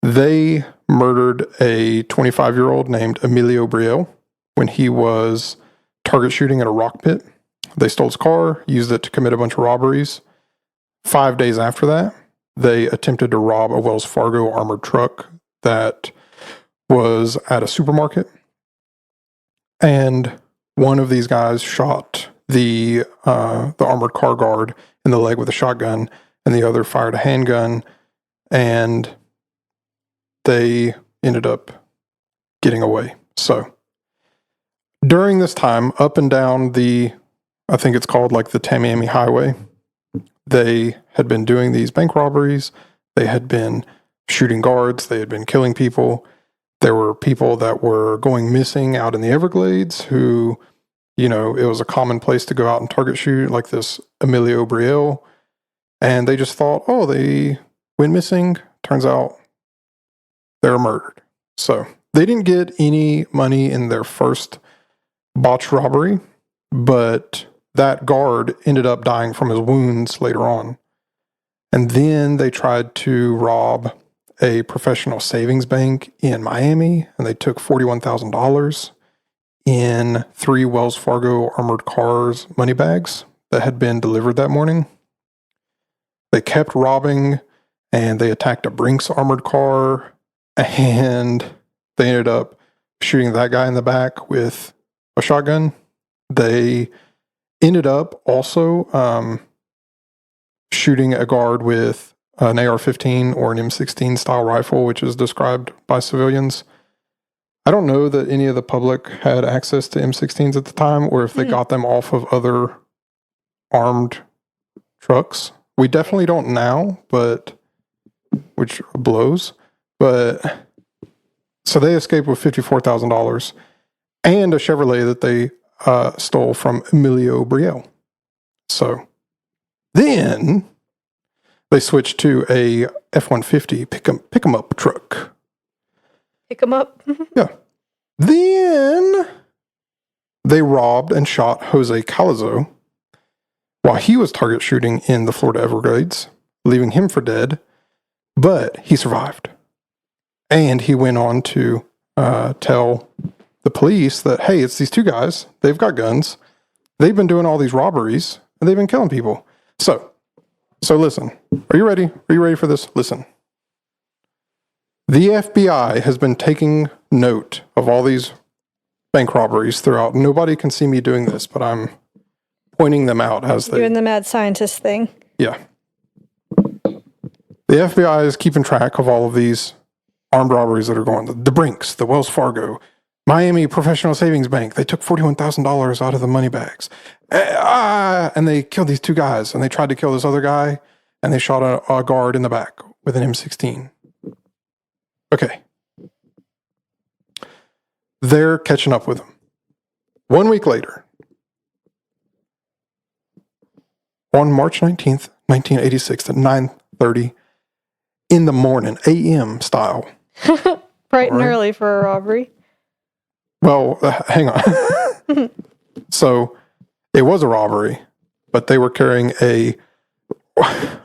Speaker 1: They murdered a 25-year-old named Emilio Brielle when he was target shooting at a rock pit. They stole his car, used it to commit a bunch of robberies. 5 days after that, they attempted to rob a Wells Fargo armored truck that was at a supermarket. And one of these guys shot the armored car guard in the leg with a shotgun, and the other fired a handgun, and they ended up getting away. So during this time, up and down I think it's called like the Tamiami Highway, they had been doing these bank robberies. They had been shooting guards. They had been killing people. There were people that were going missing out in the Everglades who, it was a common place to go out and target shoot, like this Emilio Brielle. And they just thought, they went missing. Turns out they were murdered. So they didn't get any money in their first botched robbery, but that guard ended up dying from his wounds later on. And then they tried to rob a professional savings bank in Miami, and they took $41,000 in 3 Wells Fargo armored cars money bags that had been delivered that morning. They kept robbing, and they attacked a Brinks armored car, and they ended up shooting that guy in the back with a shotgun. They ended up also shooting a guard with an AR-15 or an M16 style rifle, which is described by civilians. I don't know that any of the public had access to M16s at the time, or if they got them off of other armed trucks. We definitely don't now, which blows. But so they escaped with $54,000 and a Chevrolet that they stole from Emilio Brielle. So then they switched to a F-150 pick 'em up truck.
Speaker 2: Pick them up.
Speaker 1: Yeah. Then they robbed and shot Jose Calazo while he was target shooting in the Florida Everglades, leaving him for dead. But he survived. And he went on to tell the police that, hey, it's these two guys. They've got guns. They've been doing all these robberies, and they've been killing people. So listen. Are you ready? Are you ready for this? Listen. The FBI has been taking note of all these bank robberies throughout. Nobody can see me doing this, but I'm pointing them out as they...
Speaker 2: Doing the mad scientist thing.
Speaker 1: Yeah. The FBI is keeping track of all of these armed robberies that are going. The Brinks, the Wells Fargo, Miami Professional Savings Bank. They took $41,000 out of the money bags. And they killed these two guys. And they tried to kill this other guy. And they shot a guard in the back with an M16. Okay. They're catching up with him. 1 week later, on March 19th, 1986 at 9:30 in the morning, a.m. style.
Speaker 2: Bright and early for a robbery.
Speaker 1: Well, hang on. So, it was a robbery, but they were carrying a...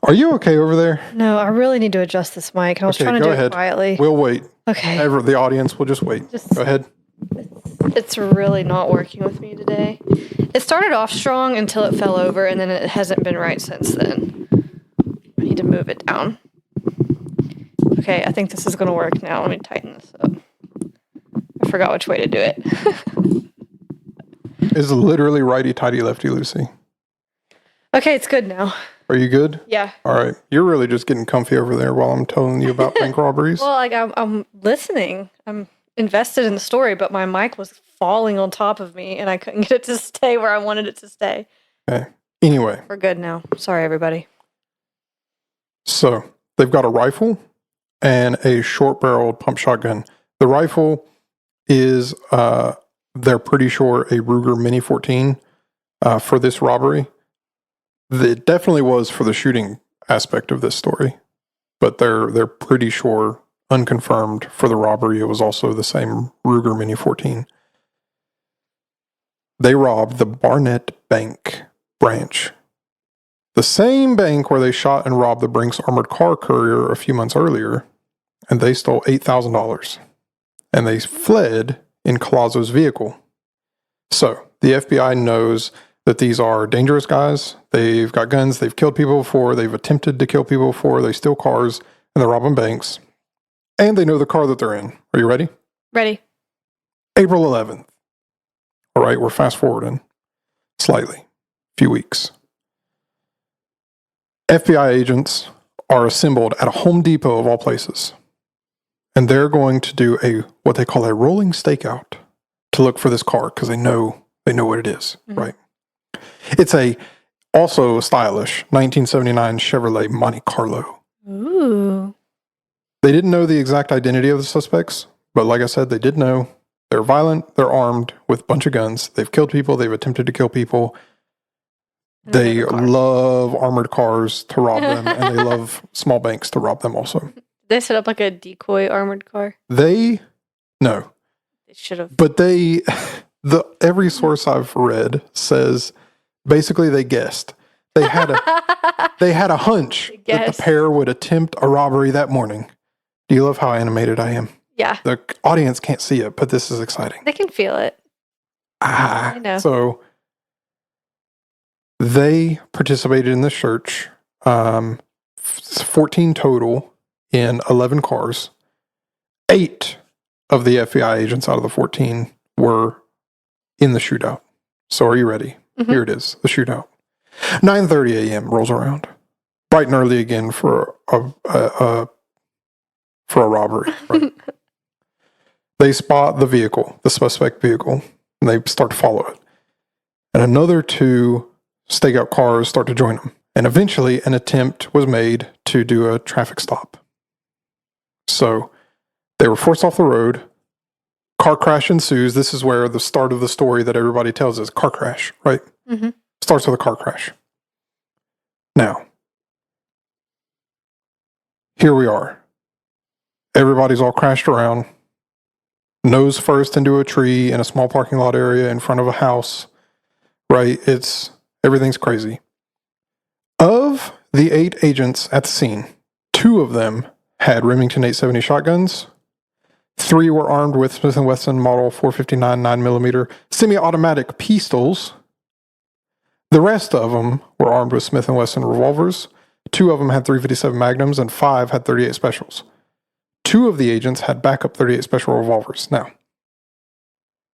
Speaker 1: Are you okay over there?
Speaker 2: No, I really need to adjust this mic. I was trying to do it quietly.
Speaker 1: We'll wait.
Speaker 2: Okay.
Speaker 1: The audience will just wait. Go ahead.
Speaker 2: It's really not working with me today. It started off strong until it fell over, and then it hasn't been right since then. I need to move it down. Okay, I think this is going to work now. Let me tighten this up. I forgot which way to do it.
Speaker 1: It's literally righty-tighty, lefty-loosey.
Speaker 2: Okay, it's good now.
Speaker 1: Are you good?
Speaker 2: Yeah.
Speaker 1: All right. You're really just getting comfy over there while I'm telling you about bank robberies.
Speaker 2: Well, like I'm listening. I'm invested in the story, but my mic was falling on top of me, and I couldn't get it to stay where I wanted it to stay.
Speaker 1: Okay. Anyway.
Speaker 2: We're good now. Sorry, everybody.
Speaker 1: So, they've got a rifle and a short-barreled pump shotgun. The rifle is, they're pretty sure, a Ruger Mini 14 for this robbery. It definitely was for the shooting aspect of this story, but they're pretty sure, unconfirmed, for the robbery, it was also the same Ruger Mini 14. They robbed the Barnett Bank branch, the same bank where they shot and robbed the Brinks armored car courier a few months earlier, and they stole $8,000. And they fled in Calazo's vehicle. So, the FBI knows that these are dangerous guys. They've got guns. They've killed people before. They've attempted to kill people before. They steal cars, and they're robbing banks. And they know the car that they're in. Are you ready?
Speaker 2: Ready.
Speaker 1: April 11th. All right, we're fast forwarding slightly. A few weeks. FBI agents are assembled at a Home Depot of all places. And they're going to do what they call a rolling stakeout to look for this car because they know what it is, right? It's also stylish 1979 Chevrolet Monte Carlo.
Speaker 2: Ooh.
Speaker 1: They didn't know the exact identity of the suspects, but like I said, they did know. They're violent, they're armed with a bunch of guns, they've killed people, they've attempted to kill people. They love armored cars to rob them, and they love small banks to rob them also.
Speaker 2: They set up like a decoy armored car?
Speaker 1: No.
Speaker 2: They should have.
Speaker 1: But every source I've read says basically they guessed. They had a hunch that the pair would attempt a robbery that morning. Do you love how animated I am?
Speaker 2: Yeah.
Speaker 1: The audience can't see it, but this is exciting.
Speaker 2: They can feel it. I know.
Speaker 1: So they participated in this search, 14 total in 11 cars. 8 of the FBI agents out of the 14 were in the shootout. So are you ready? Mm-hmm. Here it is, the shootout. 9:30 a.m. rolls around. Bright and early again for a robbery. Right? They spot the vehicle, the suspect vehicle, and they start to follow it. And another 2 stakeout cars start to join them. And eventually an attempt was made to do a traffic stop. So they were forced off the road. Car crash ensues. This is where the start of the story that everybody tells is car crash, right?
Speaker 2: Mm-hmm.
Speaker 1: Starts with a car crash. Now, here we are. Everybody's all crashed around. nose first into a tree in a small parking lot area in front of a house, right? Everything's crazy. Of the 8 agents at the scene, 2 of them had Remington 870 shotguns. 3 were armed with Smith & Wesson Model 459 9mm semi-automatic pistols. The rest of them were armed with Smith & Wesson revolvers. 2 of them had 357 Magnums, and 5 had 38 Specials. 2 of the agents had backup 38 Special revolvers. Now,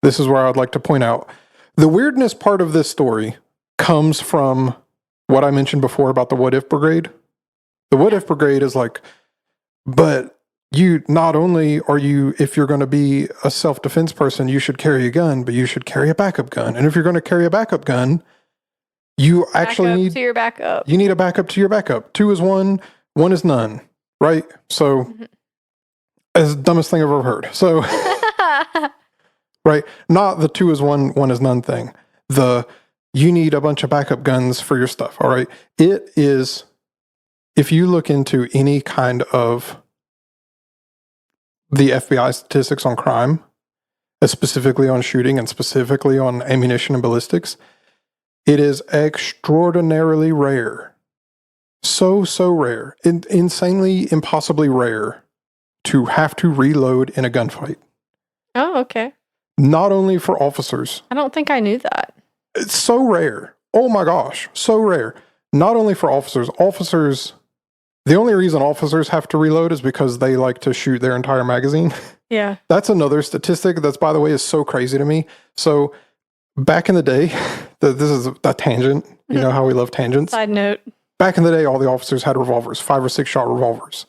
Speaker 1: this is where I'd like to point out the weirdness part of this story comes from what I mentioned before about the What If Brigade. The What If Brigade is like, but you not only are you, if you're going to be a self-defense person, you should carry a gun, but you should carry a backup gun. And if you're going to carry a backup gun, you actually need
Speaker 2: to your backup.
Speaker 1: You need a backup to your backup. 2 is 1, 1 is none, right? So, as the dumbest thing I've ever heard. So, right? Not the 2 is 1, 1 is none thing. You need a bunch of backup guns for your stuff, all right? It is, if you look into any kind of the FBI statistics on crime, specifically on shooting and specifically on ammunition and ballistics, it is extraordinarily rare. So rare. Insanely, impossibly rare to have to reload in a gunfight.
Speaker 2: Oh, okay.
Speaker 1: Not only for officers.
Speaker 2: I don't think I knew that.
Speaker 1: It's so rare. Oh my gosh, so rare. Not only for officers. The only reason officers have to reload is because they like to shoot their entire magazine.
Speaker 2: Yeah.
Speaker 1: That's another statistic that's, by the way, is so crazy to me. So back in the day, this is a tangent. You know how we love tangents.
Speaker 2: Side note.
Speaker 1: Back in the day, all the officers had revolvers, 5 or 6 shot revolvers.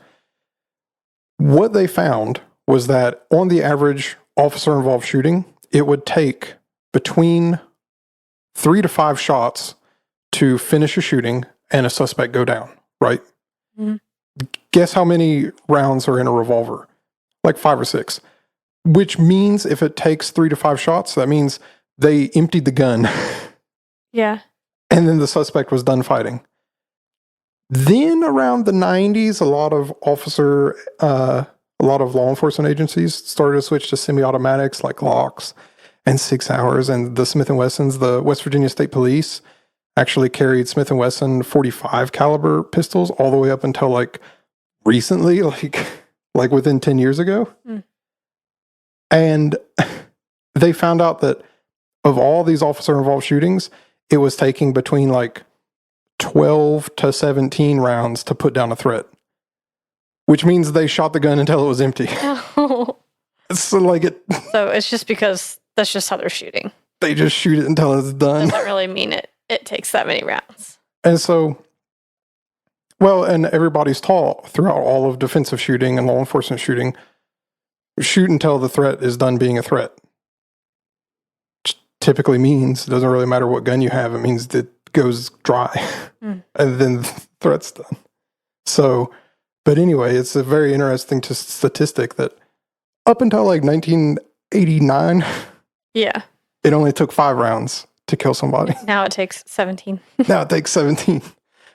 Speaker 1: What they found was that on the average officer-involved shooting, it would take between 3 to 5 shots to finish a shooting and a suspect go down, right? Mm-hmm. Guess how many rounds are in a revolver? Like 5 or 6. Which means if it takes 3 to 5 shots, that means they emptied the gun.
Speaker 2: Yeah.
Speaker 1: And then the suspect was done fighting. Then around the 90s, a lot of law enforcement agencies started to switch to semi-automatics like Glocks and 6 Hours, and the Smith & Wessons. The West Virginia State Police actually carried Smith & Wesson 45 caliber pistols all the way up until like recently, like within 10 years ago. Mm. And they found out that of all these officer-involved shootings, it was taking between like 12 to 17 rounds to put down a threat, which means they shot the gun until it was empty.
Speaker 2: Oh.
Speaker 1: So
Speaker 2: it's just because that's just how they're shooting.
Speaker 1: They just shoot it until it's done.
Speaker 2: Doesn't really mean it takes that many rounds.
Speaker 1: And so, well, and everybody's taught throughout all of defensive shooting and law enforcement shooting, shoot until the threat is done being a threat. Which typically means, it doesn't really matter what gun you have, it means it goes dry. Mm. And then the threat's done. So, but anyway, it's a very interesting statistic that up until like 1989,
Speaker 2: yeah,
Speaker 1: it only took 5 rounds to kill somebody.
Speaker 2: Now it takes 17.
Speaker 1: Now it takes 17.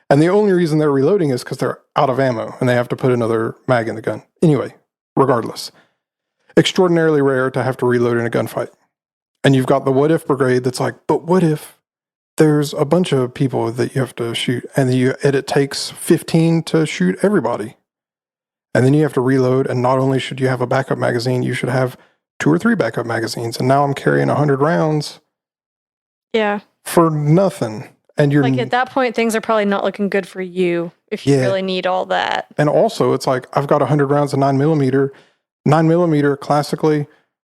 Speaker 1: And the only reason they're reloading is because they're out of ammo and they have to put another mag in the gun. Anyway, regardless, extraordinarily rare to have to reload in a gunfight. And you've got the What If Brigade that's like, but what if there's a bunch of people that you have to shoot and it takes 15 to shoot everybody? And then you have to reload, and not only should you have a backup magazine, you should have 2 or 3 backup magazines. And now I'm carrying 100 rounds.
Speaker 2: Yeah. For
Speaker 1: nothing. And you're
Speaker 2: like, at that point, things are probably not looking good for you if you really need all that.
Speaker 1: And also, it's like, I've got 100 rounds of 9mm. 9mm, classically,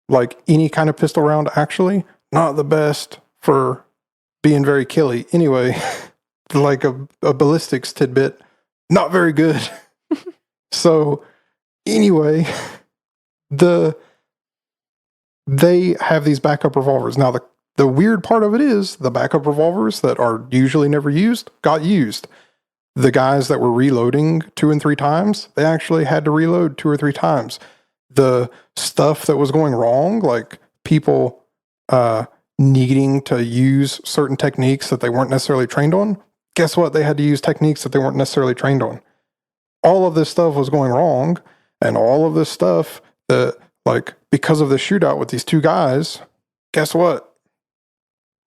Speaker 1: like any kind of pistol round, actually, not the best for being very killy. Anyway, like a ballistics tidbit, not very good. So, anyway, they have these backup revolvers. Now, the weird part of it is the backup revolvers that are usually never used got used. The guys that were reloading 2 and 3 times, they actually had to reload 2 or 3 times. The stuff that was going wrong, like people needing to use certain techniques that they weren't necessarily trained on, guess what? They had to use techniques that they weren't necessarily trained on. All of this stuff was going wrong, and all of this stuff that like, because of the shootout with these two guys, guess what?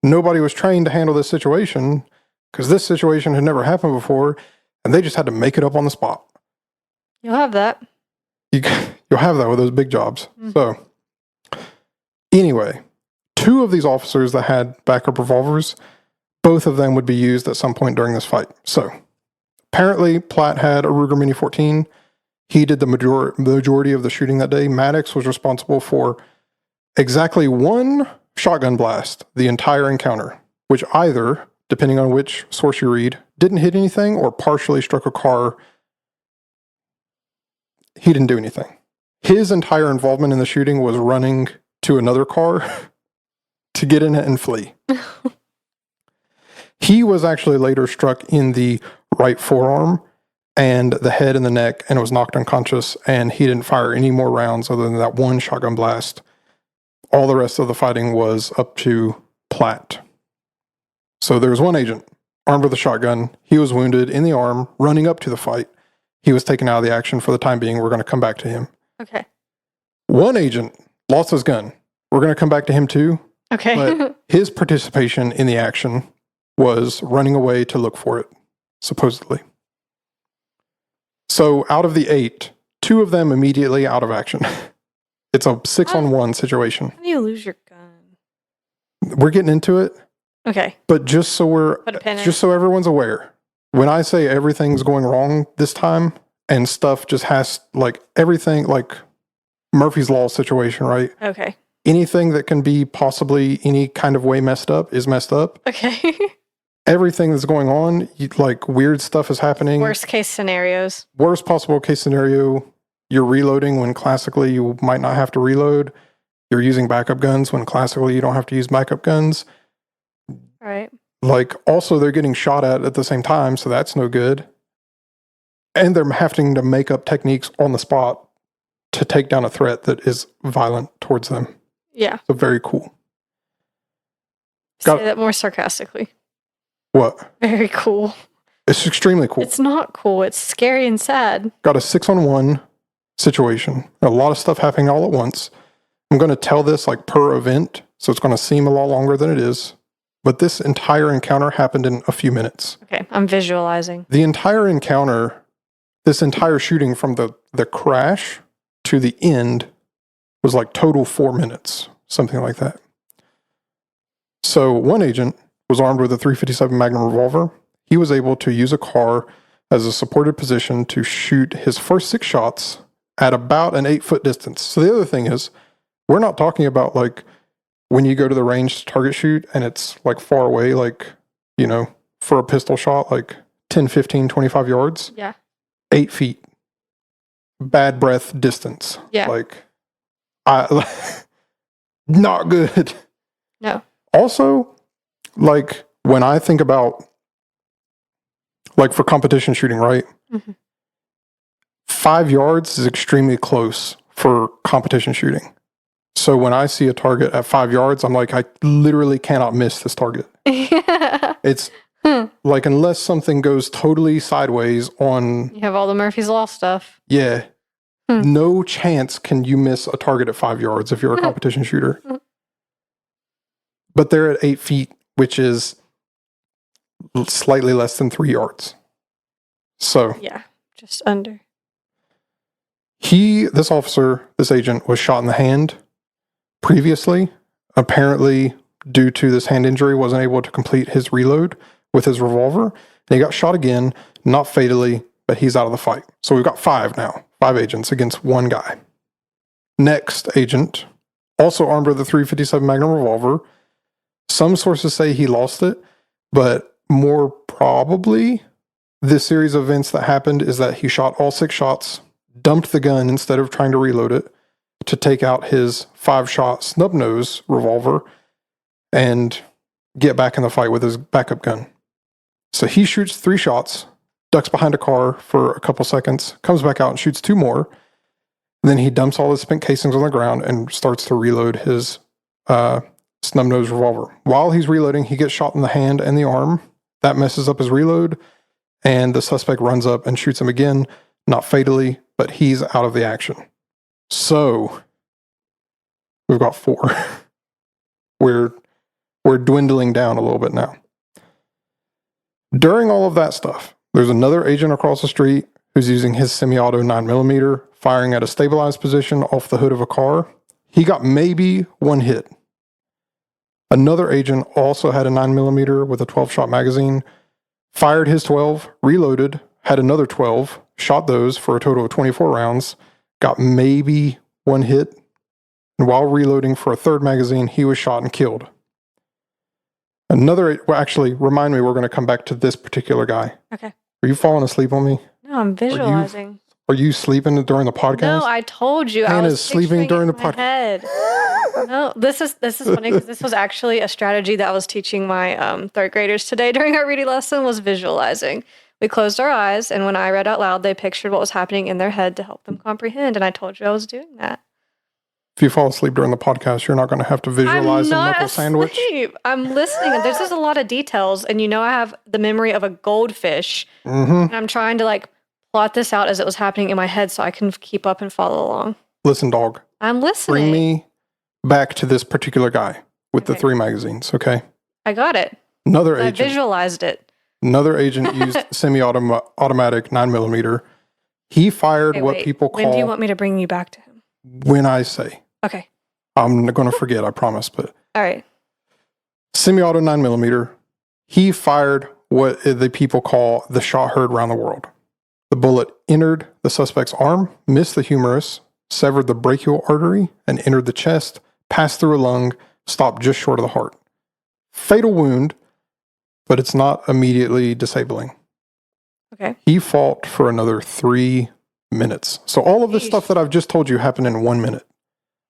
Speaker 1: Nobody was trained to handle this situation because this situation had never happened before, and they just had to make it up on the spot.
Speaker 2: You'll have that.
Speaker 1: You'll have that with those big jobs. So, anyway, 2 of these officers that had backup revolvers, both of them would be used at some point during this fight. So, apparently, Platt had a Ruger Mini 14. He did the majority of the shooting that day. Maddox was responsible for exactly 1 shotgun blast the entire encounter, which either, depending on which source you read, didn't hit anything or partially struck a car. He didn't do anything. His entire involvement in the shooting was running to another car to get in it and flee. He was actually later struck in the right forearm and the head and the neck and was knocked unconscious, and he didn't fire any more rounds other than that 1 shotgun blast. All the rest of the fighting was up to Platt. So there was 1 agent armed with a shotgun. He was wounded in the arm, running up to the fight. He was taken out of the action for the time being. We're going to come back to him.
Speaker 2: Okay.
Speaker 1: 1 agent lost his gun. We're going to come back to him too.
Speaker 2: Okay.
Speaker 1: But his participation in the action was running away to look for it, supposedly. So out of the 8, 2 of them immediately out of action. It's a 6-on-1 situation.
Speaker 2: How do you lose your gun?
Speaker 1: We're getting into it.
Speaker 2: Okay.
Speaker 1: But just so everyone's aware, when I say everything's going wrong this time and stuff just has, like, everything, like Murphy's Law situation, right?
Speaker 2: Okay.
Speaker 1: Anything that can be possibly any kind of way messed up is messed up.
Speaker 2: Okay.
Speaker 1: Everything that's going on, like, weird stuff is happening.
Speaker 2: Worst case scenarios.
Speaker 1: Worst possible case scenario, you're reloading when classically you might not have to reload. You're using backup guns when classically you don't have to use backup guns.
Speaker 2: Right.
Speaker 1: Like, also they're getting shot at the same time, so that's no good. And they're having to make up techniques on the spot to take down a threat that is violent towards them.
Speaker 2: Yeah.
Speaker 1: So very cool.
Speaker 2: Say that more sarcastically.
Speaker 1: What?
Speaker 2: Very cool.
Speaker 1: It's extremely cool.
Speaker 2: It's not cool. It's scary and sad.
Speaker 1: Got a 6-on-1 situation. A lot of stuff happening all at once. I'm going to tell this like per event, so it's going to seem a lot longer than it is. But this entire encounter happened in a few minutes.
Speaker 2: Okay, I'm visualizing.
Speaker 1: The entire encounter, this entire shooting from the crash to the end was like total 4 minutes, something like that. So 1 agent was armed with a .357 Magnum revolver. He was able to use a car as a supported position to shoot his first 6 shots at about an 8-foot distance. So the other thing is, we're not talking about like when you go to the range to target shoot and it's like far away, like, you know, for a pistol shot, like 10, 15, 25 yards.
Speaker 2: Yeah.
Speaker 1: 8 feet. Bad breath distance.
Speaker 2: Yeah.
Speaker 1: Like, not good.
Speaker 2: No.
Speaker 1: Also, like, when I think about, like, for competition shooting, right?
Speaker 2: Mm-hmm.
Speaker 1: 5 yards is extremely close for competition shooting. So when I see a target at 5 yards, I'm like, I literally cannot miss this target. It's like, unless something goes totally sideways on...
Speaker 2: You have all the Murphy's Law stuff.
Speaker 1: Yeah. No chance can you miss a target at 5 yards if you're a competition shooter. But they're at 8 feet, which is slightly less than 3 yards. So...
Speaker 2: Yeah, just under.
Speaker 1: This officer, this agent, was shot in the hand previously. Apparently, due to this hand injury, wasn't able to complete his reload with his revolver. And he got shot again, not fatally, but he's out of the fight. So we've got 5 now. 5 agents against 1 guy. Next agent, also armed with a .357 Magnum revolver. Some sources say he lost it, but more probably this series of events that happened is that he shot all 6 shots, dumped the gun instead of trying to reload it to take out his 5-shot snub-nose revolver and get back in the fight with his backup gun. So he shoots 3 shots, ducks behind a car for a couple seconds, comes back out and shoots 2 more. Then he dumps all his spent casings on the ground and starts to reload his snub-nose revolver. While he's reloading, he gets shot in the hand and the arm. That messes up his reload, and the suspect runs up and shoots him again, not fatally, but he's out of the action. So, We've got 4. we're dwindling down a little bit now. During all of that stuff, there's another agent across the street who's using his semi-auto 9mm, firing at a stabilized position off the hood of a car. He got maybe 1 hit. Another agent also had a 9mm with a 12-shot magazine, fired his 12, reloaded, had another 12, shot those for a total of 24 rounds, got maybe 1 hit, and while reloading for a third magazine, he was shot and killed. Actually, remind me, we're going to come back to this particular guy.
Speaker 2: Okay.
Speaker 1: Are you falling asleep on me?
Speaker 2: No, I'm visualizing.
Speaker 1: Are you sleeping during the podcast?
Speaker 2: No, I told you.
Speaker 1: Hannah's
Speaker 2: I was
Speaker 1: sleeping during the podcast.
Speaker 2: No, this is funny because this was actually a strategy that I was teaching my third graders today during our reading lesson was visualizing. We closed our eyes, and when I read out loud, they pictured what was happening in their head to help them comprehend, and I told you I was doing that.
Speaker 1: If you fall asleep during the podcast, you're not going to have to visualize a knuckle sandwich.
Speaker 2: I'm listening. There's just a lot of details, and I have the memory of a goldfish, and I'm trying to plot this out as it was happening in my head so I can keep up and follow along.
Speaker 1: Listen, dog.
Speaker 2: I'm listening.
Speaker 1: Bring me back to this particular guy with the 3 magazines, okay?
Speaker 2: I got it.
Speaker 1: Another agent.
Speaker 2: I visualized it.
Speaker 1: Another agent used semi-automatic 9mm. He fired people call...
Speaker 2: When do you want me to bring you back to him?
Speaker 1: When I say.
Speaker 2: Okay.
Speaker 1: I'm going to forget, I promise, but...
Speaker 2: All right.
Speaker 1: Semi-auto 9mm. He fired what the people call the shot heard around the world. The bullet entered the suspect's arm, missed the humerus, severed the brachial artery, and entered the chest, passed through a lung, stopped just short of the heart. Fatal wound, but it's not immediately disabling.
Speaker 2: Okay.
Speaker 1: He fought for another 3 minutes. So all of this stuff that I've just told you happened in 1 minute.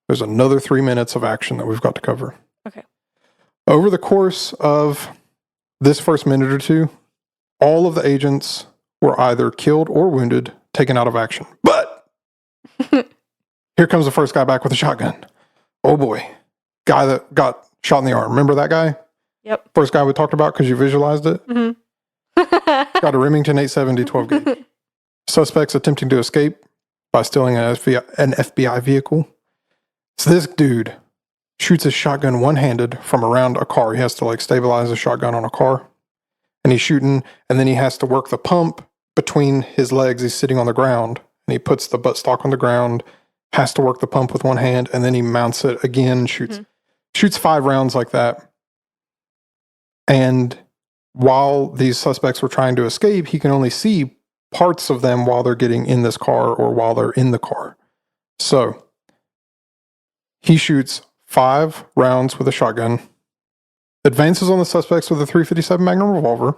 Speaker 1: There's another 3 minutes of action that we've got to cover.
Speaker 2: Okay.
Speaker 1: Over the course of this first minute or two, all of the agents were either killed or wounded, taken out of action. But here comes the first guy back with a shotgun. Oh boy. Guy that got shot in the arm. Remember that guy?
Speaker 2: Yep.
Speaker 1: First guy we talked about because you visualized it?
Speaker 2: Mm-hmm.
Speaker 1: Got a Remington 870 12 gauge. Suspects attempting to escape by stealing an FBI vehicle. So this dude shoots his shotgun one-handed from around a car. He has to stabilize a shotgun on a car. And he's shooting, and then he has to work the pump between his legs. He's sitting on the ground, and he puts the buttstock on the ground, has to work the pump with one hand, and then he mounts it again, shoots 5 rounds like that. And while these suspects were trying to escape, he can only see parts of them while they're getting in this car or while they're in the car. So he shoots 5 rounds with a shotgun, advances on the suspects with a .357 Magnum revolver.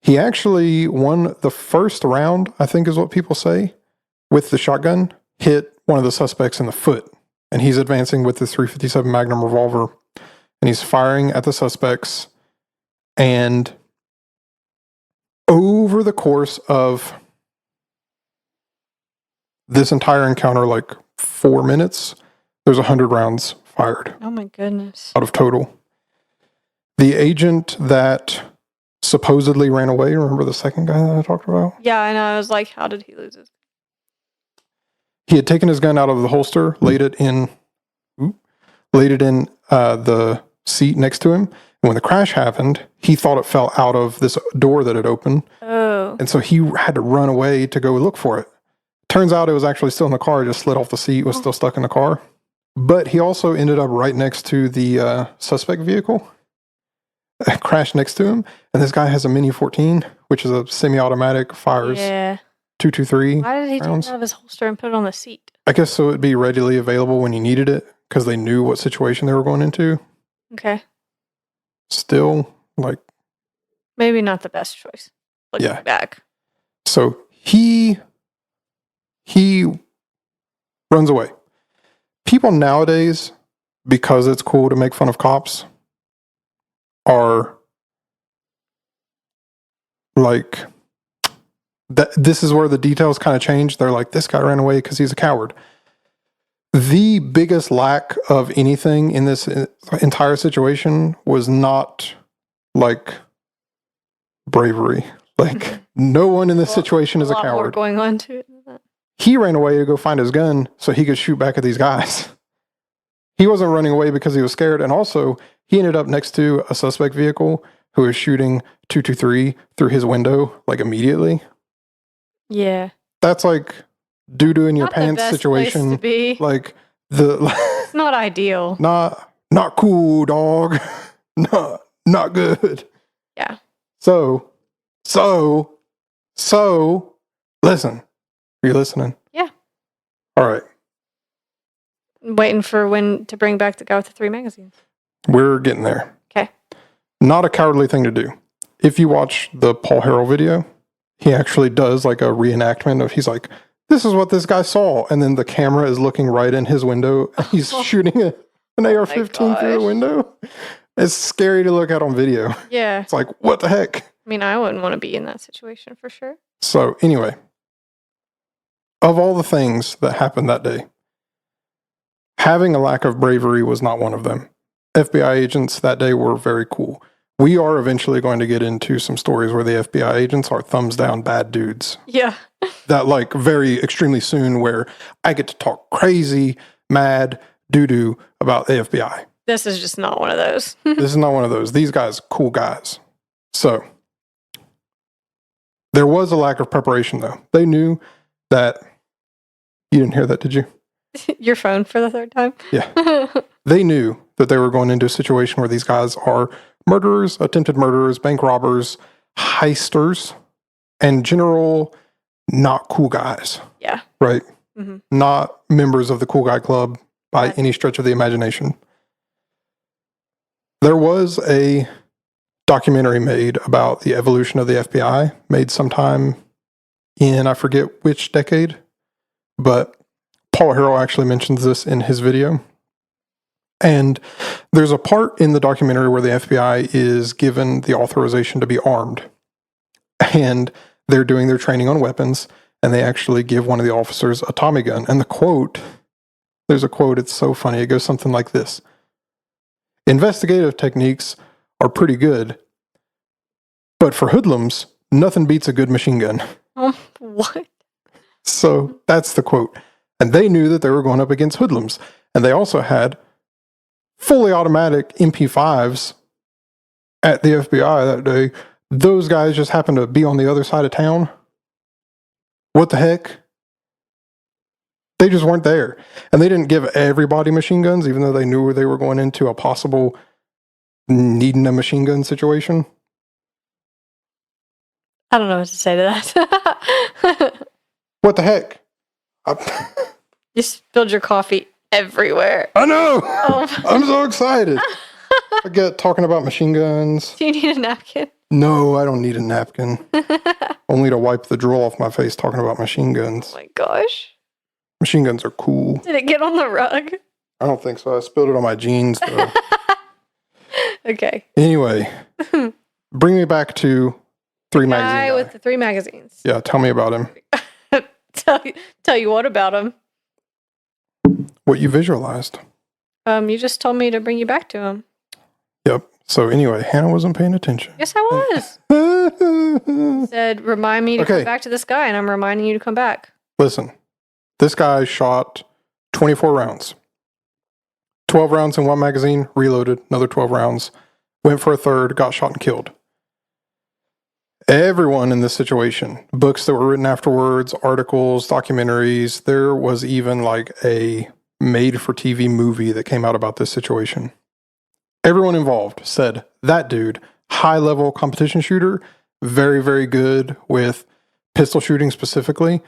Speaker 1: He actually won the first round, I think is what people say, with the shotgun, hit one of the suspects in the foot. And he's advancing with the .357 Magnum revolver, and he's firing at the suspects. And over the course of this entire encounter, 4 minutes, there's 100 rounds fired.
Speaker 2: Oh my goodness.
Speaker 1: Out of total. The agent that supposedly ran away, remember the second guy that I talked about?
Speaker 2: Yeah, I know. I was like, how did he lose it?
Speaker 1: He had taken his gun out of the holster, laid it in the seat next to him. And when the crash happened, he thought it fell out of this door that had opened.
Speaker 2: Oh.
Speaker 1: And so he had to run away to go look for it. Turns out it was actually still in the car. It just slid off the seat, was still stuck in the car. But he also ended up right next to the suspect vehicle. Crashed next to him. And this guy has a Mini 14, which is a semi-automatic, fires 223
Speaker 2: Why did he take
Speaker 1: rounds.
Speaker 2: it out of his holster and put it on the seat?
Speaker 1: I guess so it'd be readily available when he needed it, because they knew what situation they were going into.
Speaker 2: Okay.
Speaker 1: Still,
Speaker 2: maybe not the best choice. Looking back.
Speaker 1: So he runs away. People nowadays, because it's cool to make fun of cops, are this is where the details kind of change. They're like, this guy ran away because he's a coward. The biggest lack of anything in this entire situation was not bravery. No one in this situation is a
Speaker 2: lot more
Speaker 1: coward.
Speaker 2: going on to it than that.
Speaker 1: He ran away to go find his gun so he could shoot back at these guys. He wasn't running away because he was scared. And also, he ended up next to a suspect vehicle who was shooting 223 through his window, like immediately.
Speaker 2: Yeah.
Speaker 1: That's like doo-doo in your
Speaker 2: Not the
Speaker 1: pants
Speaker 2: best
Speaker 1: situation.
Speaker 2: place to be.
Speaker 1: Like
Speaker 2: It's not ideal.
Speaker 1: not cool, dog. not good.
Speaker 2: Yeah.
Speaker 1: So, listen. Are you listening?
Speaker 2: Yeah.
Speaker 1: All right.
Speaker 2: Waiting for when to bring back the guy with the 3 magazines.
Speaker 1: We're getting there.
Speaker 2: Okay.
Speaker 1: Not a cowardly thing to do. If you watch the Paul Harrell video, he actually does like a reenactment of, he's like, this is what this guy saw. And then the camera is looking right in his window. And he's shooting an AR-15 through the window. It's scary to look at on video.
Speaker 2: Yeah.
Speaker 1: It's like, what the heck?
Speaker 2: I mean, I wouldn't want to be in that situation for sure.
Speaker 1: So anyway, of all the things that happened that day, having a lack of bravery was not one of them. FBI agents that day were very cool. We are eventually going to get into some stories where the FBI agents are thumbs down bad dudes.
Speaker 2: Yeah.
Speaker 1: That like very extremely soon where I get to talk crazy, mad, doo-doo about the FBI.
Speaker 2: This is just not one of those.
Speaker 1: This is not one of those. These guys, cool guys. So there was a lack of preparation though. They knew that, you didn't hear that, did you?
Speaker 2: Your phone for the 3rd time?
Speaker 1: Yeah. They knew that they were going into a situation where these guys are murderers, attempted murderers, bank robbers, heisters, and general not cool guys.
Speaker 2: Yeah.
Speaker 1: Right?
Speaker 2: Mm-hmm.
Speaker 1: Not members of the cool guy club by
Speaker 2: Right.
Speaker 1: any stretch of the imagination. There was a documentary made about the evolution of the FBI, made sometime in, I forget which decade, but Paul Harrell actually mentions this in his video. And there's a part in the documentary where the FBI is given the authorization to be armed. And they're doing their training on weapons, and they actually give one of the officers a Tommy gun. And the quote, there's a quote, it's so funny. It goes something like this. Investigative techniques are pretty good, but for hoodlums, nothing beats a good machine gun.
Speaker 2: What?
Speaker 1: So that's the quote. And they knew that they were going up against hoodlums. And they also had fully automatic MP5s at the FBI that day. Those guys just happened to be on the other side of town. What the heck? They just weren't there. And they didn't give everybody machine guns, even though they knew they were going into a possible needing a machine gun situation.
Speaker 2: I don't know what to say to that.
Speaker 1: What the heck?
Speaker 2: You spilled your coffee everywhere.
Speaker 1: I know!
Speaker 2: Oh.
Speaker 1: I'm so excited. I get talking about machine guns.
Speaker 2: Do you need a napkin?
Speaker 1: No, I don't need a napkin. Only to wipe the drool off my face talking about machine guns.
Speaker 2: Oh my gosh.
Speaker 1: Machine guns are cool.
Speaker 2: Did it get on the rug?
Speaker 1: I don't think so. I spilled it on my jeans, though.
Speaker 2: Okay.
Speaker 1: Anyway, bring me back to 3 magazines.
Speaker 2: Guy with the 3 magazines.
Speaker 1: Yeah, tell me about him.
Speaker 2: Tell you what about him?
Speaker 1: What you visualized.
Speaker 2: You just told me to bring you back to him.
Speaker 1: Yep. So anyway, Hannah wasn't paying attention.
Speaker 2: Yes, I was. Said, remind me to
Speaker 1: Okay.
Speaker 2: come back to this guy, and I'm reminding you to come back.
Speaker 1: Listen, this guy shot 24 rounds. 12 rounds in one magazine, reloaded, another 12 rounds, went for a third, got shot and killed. Everyone in this situation, books that were written afterwards, articles, documentaries, there was even like a made-for-TV movie that came out about this situation. Everyone involved said, that dude, high-level competition shooter, very, very good with pistol shooting specifically,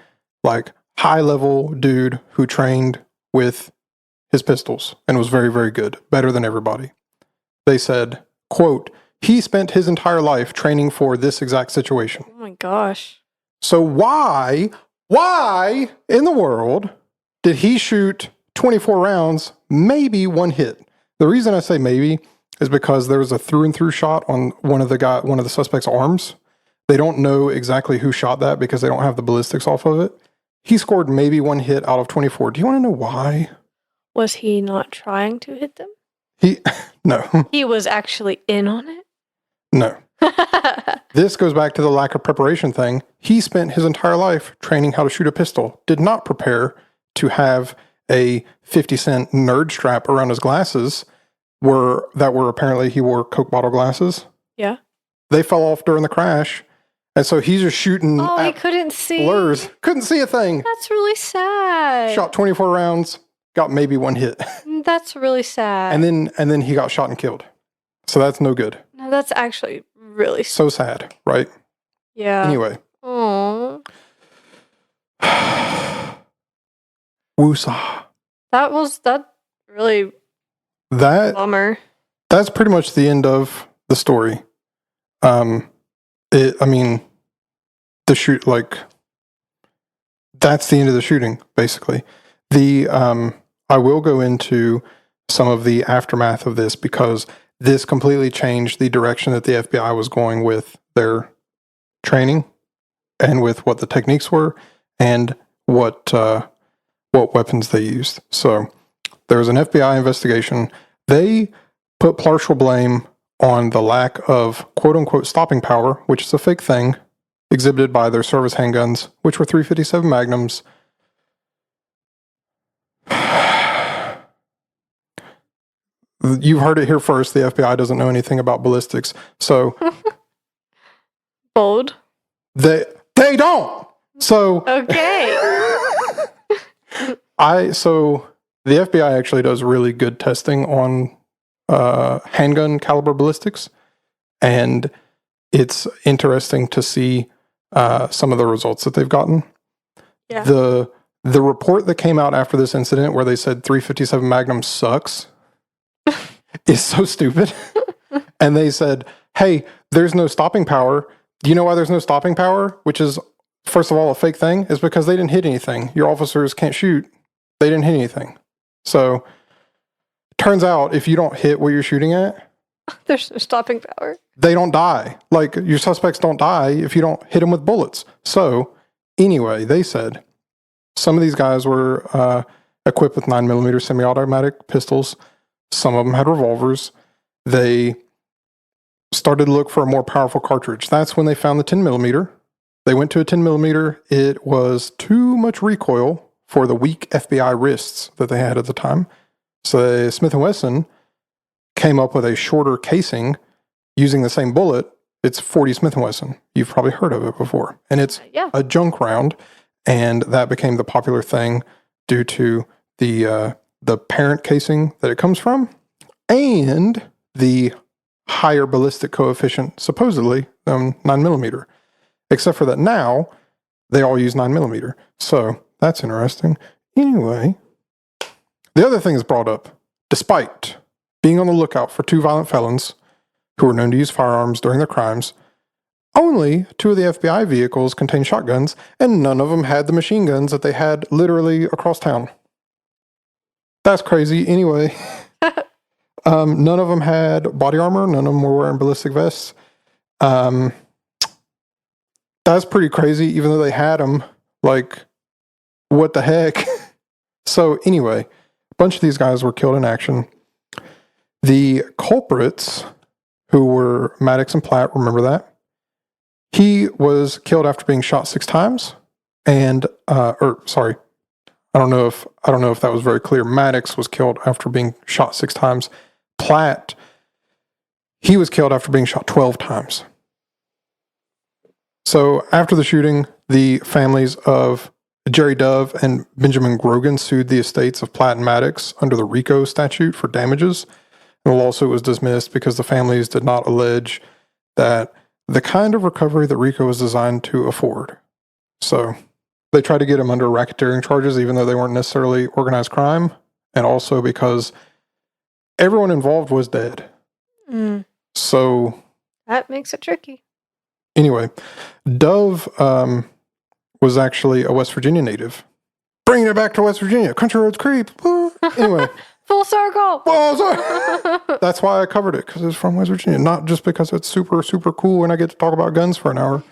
Speaker 1: like high-level dude who trained with his pistols and was very, very good, better than everybody. They said, quote, he spent his entire life training for this exact situation.
Speaker 2: Oh my gosh.
Speaker 1: So why in the world did he shoot 24 rounds, maybe one hit? The reason I say maybe is because there was a through and through shot on one of the suspect's arms. They don't know exactly who shot that because they don't have the ballistics off of it. He scored maybe one hit out of 24. Do you want to know why?
Speaker 2: Was he not trying to hit them?
Speaker 1: No.
Speaker 2: He was actually in on it?
Speaker 1: No. This goes back to the lack of preparation thing. He spent his entire life training how to shoot a pistol, did not prepare to have a 50-cent nerd strap around his glasses were apparently he wore Coke bottle glasses.
Speaker 2: Yeah.
Speaker 1: They fell off during the crash. And so he's just shooting
Speaker 2: he couldn't see.
Speaker 1: blurs. Couldn't see a thing.
Speaker 2: That's really sad.
Speaker 1: Shot 24 rounds, got maybe one hit.
Speaker 2: That's really sad.
Speaker 1: And then he got shot and killed. So that's no good.
Speaker 2: No, that's actually really sad.
Speaker 1: So sad, right?
Speaker 2: Yeah.
Speaker 1: Anyway.
Speaker 2: Aww.
Speaker 1: Woosah.
Speaker 2: That really bummer.
Speaker 1: That's pretty much the end of the story. That's the end of the shooting, basically. I will go into some of the aftermath of this because this completely changed the direction that the FBI was going with their training and with what the techniques were and what weapons they used. So there was an FBI investigation. They put partial blame on the lack of quote-unquote stopping power, which is a fake thing, exhibited by their service handguns, which were .357 Magnums. You've heard it here first. The FBI doesn't know anything about ballistics. So
Speaker 2: bold.
Speaker 1: They don't. So
Speaker 2: okay.
Speaker 1: So the FBI actually does really good testing on handgun caliber ballistics, and it's interesting to see some of the results that they've gotten.
Speaker 2: Yeah.
Speaker 1: The report that came out after this incident where they said .357 Magnum sucks is so stupid. And they said, hey, there's no stopping power. Do you know why there's no stopping power? Which is, first of all, a fake thing, is because they didn't hit anything. Your officers can't shoot. They didn't hit anything. So turns out if you don't hit what you're shooting at,
Speaker 2: there's no stopping power.
Speaker 1: They don't die. Like, your suspects don't die if you don't hit them with bullets. So anyway, they said some of these guys were equipped with 9mm semi-automatic pistols. Some of them had revolvers. They started to look for a more powerful cartridge. That's when they found the 10mm. They went to a 10mm. It was too much recoil for the weak FBI wrists that they had at the time. So Smith & Wesson came up with a shorter casing using the same bullet. It's .40 Smith & Wesson. You've probably heard of it before. And it's a junk round. And that became the popular thing due to the parent casing that it comes from and the higher ballistic coefficient, supposedly, 9mm. Except for that now, they all use 9mm. So that's interesting. Anyway, the other thing is brought up. Despite being on the lookout for two violent felons who were known to use firearms during their crimes, only two of the FBI vehicles contained shotguns, and none of them had the machine guns that they had literally across town. That's crazy. Anyway, none of them had body armor. None of them were wearing ballistic vests. That's pretty crazy, even though they had them. Like, what the heck? So anyway, a bunch of these guys were killed in action. The culprits, who were Maddox and Platt, remember that? He was killed after being shot 6 times. And, I don't know if that was very clear. Maddox was killed after being shot 6 times. Platt, he was killed after being shot 12 times. So after the shooting, the families of Jerry Dove and Benjamin Grogan sued the estates of Platt and Maddox under the RICO statute for damages. And the lawsuit was dismissed because the families did not allege that the kind of recovery that RICO was designed to afford. So they tried to get him under racketeering charges, even though they weren't necessarily organized crime, and also because everyone involved was dead. So
Speaker 2: that makes it tricky.
Speaker 1: Anyway, Dove was actually a West Virginia native. Bringing it back to West Virginia. Country roads creep. Anyway.
Speaker 2: Full circle.
Speaker 1: Well, sorry. That's why I covered it, because it's from West Virginia. Not just because it's super, super cool and I get to talk about guns for an hour.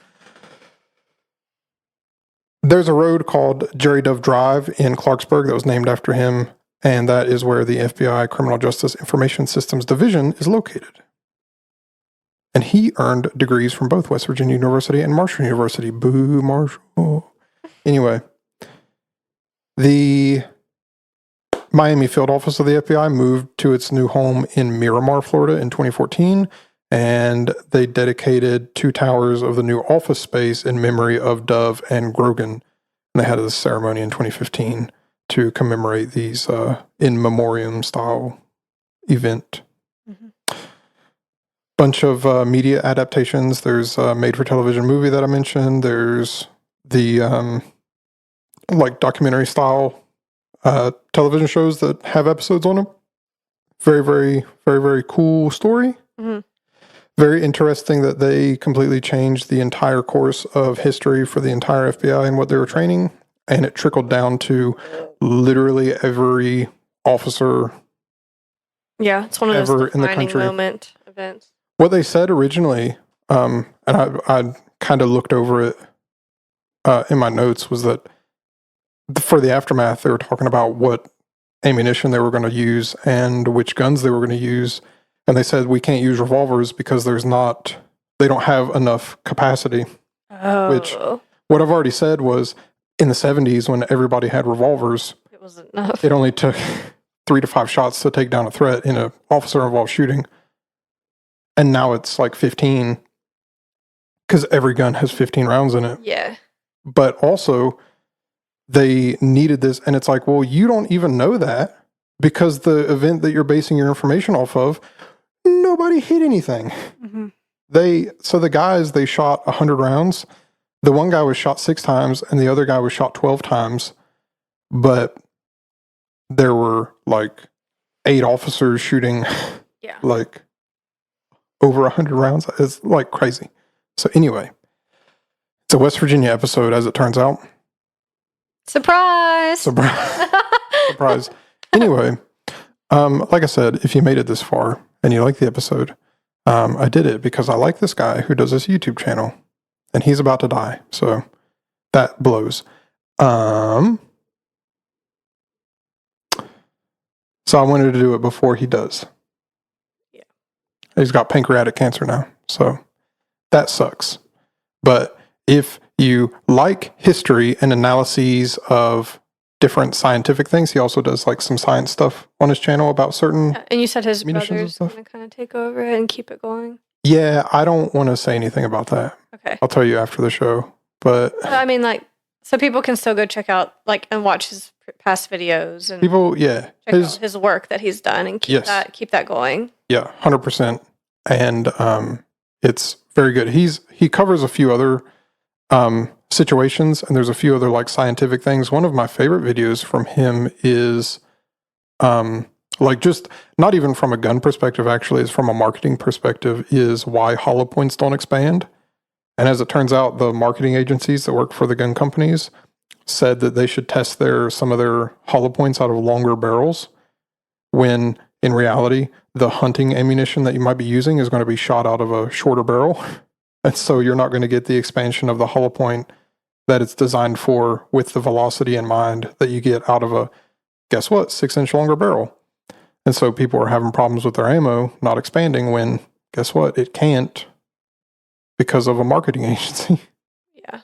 Speaker 1: There's a road called Jerry Dove Drive in Clarksburg that was named after him, and that is where the FBI Criminal Justice Information Systems Division is located. And he earned degrees from both West Virginia University and Marshall University. Boo, Marshall. Anyway, the Miami field office of the FBI moved to its new home in Miramar, Florida in 2014, and they dedicated 2 towers of the new office space in memory of Dove and Grogan. And they had a ceremony in 2015 to commemorate these in memoriam style event. Mm-hmm. Bunch of media adaptations. There's a made-for-television movie that I mentioned. There's the like documentary style television shows that have episodes on them. Very, very, very, very cool story. Mm-hmm. Very interesting that they completely changed the entire course of history for the entire FBI and what they were training. And it trickled down to literally every officer.
Speaker 2: Yeah, it's one of those
Speaker 1: in the country.
Speaker 2: Moment events.
Speaker 1: What they said originally, and I kind of looked over it in my notes, was that for the aftermath, they were talking about what ammunition they were going to use and which guns they were going to use. And they said, we can't use revolvers because they don't have enough capacity.
Speaker 2: Oh.
Speaker 1: Which, what I've already said was, in the 70s, when everybody had revolvers,
Speaker 2: it wasn't enough.
Speaker 1: It only took 3 to 5 shots to take down a threat in an officer-involved shooting. And now it's like 15, because every gun has 15 rounds in it.
Speaker 2: Yeah.
Speaker 1: But also, they needed this, and it's like, well, you don't even know that, because the event that you're basing your information off of, nobody hit anything. Mm-hmm. So the guys, they shot 100 rounds. The one guy was shot 6 times, and the other guy was shot 12 times. But there were like 8 officers shooting like over 100 rounds. It's like crazy. So anyway, it's a West Virginia episode, as it turns out.
Speaker 2: Surprise!
Speaker 1: Surprise. Anyway, like I said, if you made it this far and you like the episode, I did it because I like this guy who does this YouTube channel, and he's about to die. So that blows. So I wanted to do it before he does. Yeah. He's got pancreatic cancer now, so that sucks. But if you like history and analyses of different scientific things, he also does like some science stuff on his channel about certain.
Speaker 2: And you said his brother's going to kind of take over it and keep it going.
Speaker 1: Yeah, I don't want to say anything about that.
Speaker 2: Okay,
Speaker 1: I'll tell you after the show. But
Speaker 2: I mean, like, so people can still go check out and watch his past videos and check out his work that he's done and keep that going. Yeah,
Speaker 1: 100%. And it's very good. He covers a few other situations, and there's a few other like scientific things. One of my favorite videos from him is like, just not even from a gun perspective, actually, is from a marketing perspective, is why hollow points don't expand. And as it turns out, the marketing agencies that work for the gun companies said that they should test some of their hollow points out of longer barrels, when in reality, the hunting ammunition that you might be using is going to be shot out of a shorter barrel. And so you're not going to get the expansion of the hollow point that it's designed for, with the velocity in mind that you get out of a, guess what, 6-inch longer barrel. And so people are having problems with their ammo not expanding, when, guess what, it can't, because of a marketing agency.
Speaker 2: Yeah.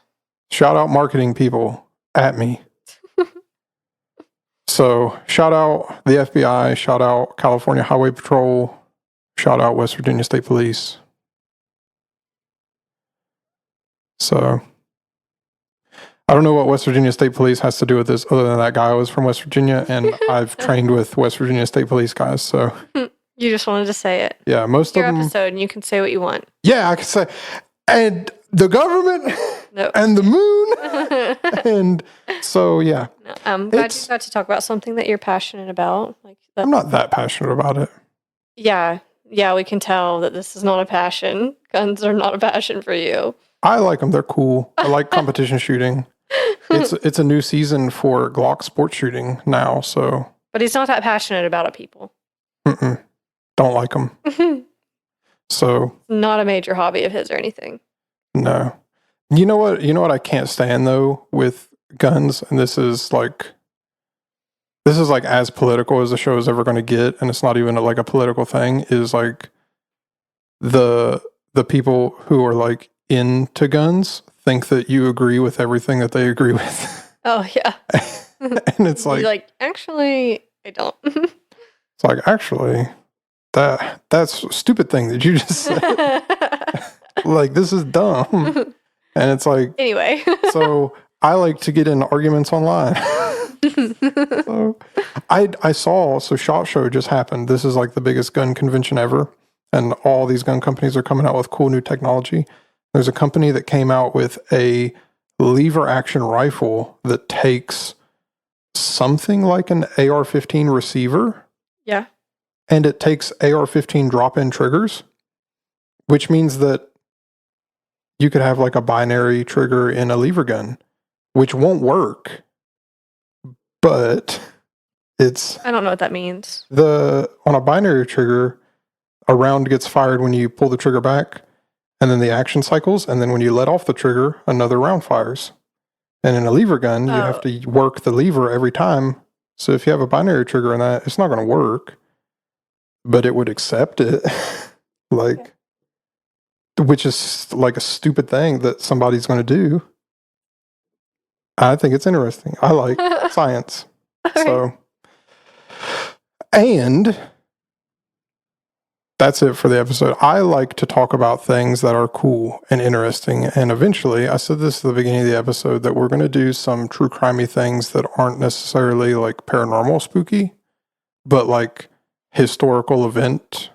Speaker 1: Shout out marketing people at me. So shout out the FBI, shout out California Highway Patrol, shout out West Virginia State Police. So I don't know what West Virginia State Police has to do with this, other than that guy was from West Virginia, and I've trained with West Virginia State Police guys. So
Speaker 2: you just wanted to say it.
Speaker 1: Yeah, most
Speaker 2: of
Speaker 1: them.
Speaker 2: Your episode, and you can say what you want.
Speaker 1: Yeah, I can say, and the government, and the moon, and so yeah.
Speaker 2: No, I'm glad you got to talk about something that you're passionate about.
Speaker 1: I'm not that passionate about it.
Speaker 2: Yeah, we can tell that this is not a passion. Guns are not a passion for you.
Speaker 1: I like them. They're cool. I like competition shooting. It's a new season for Glock sports shooting now, so.
Speaker 2: But he's not that passionate about it, people.
Speaker 1: Don't like them. So.
Speaker 2: Not a major hobby of his or anything.
Speaker 1: No. You know what I can't stand though with guns, and this is like as political as the show is ever going to get, and it's not even like a political thing, is like the people who are like into guns think that you agree with everything that they agree with.
Speaker 2: Oh yeah.
Speaker 1: And it's like
Speaker 2: actually, I don't.
Speaker 1: It's like, actually, that's a stupid thing that you just said. Like, this is dumb. And it's like,
Speaker 2: Anyway.
Speaker 1: so I like to get in arguments online. So I saw, so SHOT Show just happened. This is like the biggest gun convention ever. And all these gun companies are coming out with cool new technology. There's a company that came out with a lever action rifle that takes something like an AR-15 receiver.
Speaker 2: Yeah.
Speaker 1: And it takes AR-15 drop-in triggers, which means that you could have like a binary trigger in a lever gun, which won't work. But it's...
Speaker 2: I don't know what that means.
Speaker 1: On a binary trigger, a round gets fired when you pull the trigger back, and then the action cycles, and then when you let off the trigger, another round fires. And in a lever gun, you have to work the lever every time. So if you have a binary trigger in that, it's not going to work. But it would accept it. Like, which is like a stupid thing that somebody's going to do. I think it's interesting. I like science.
Speaker 2: Right.
Speaker 1: So, and that's it for the episode. I like to talk about things that are cool and interesting. And eventually, I said this at the beginning of the episode, that we're going to do some true crimey things that aren't necessarily like paranormal spooky, but like historical event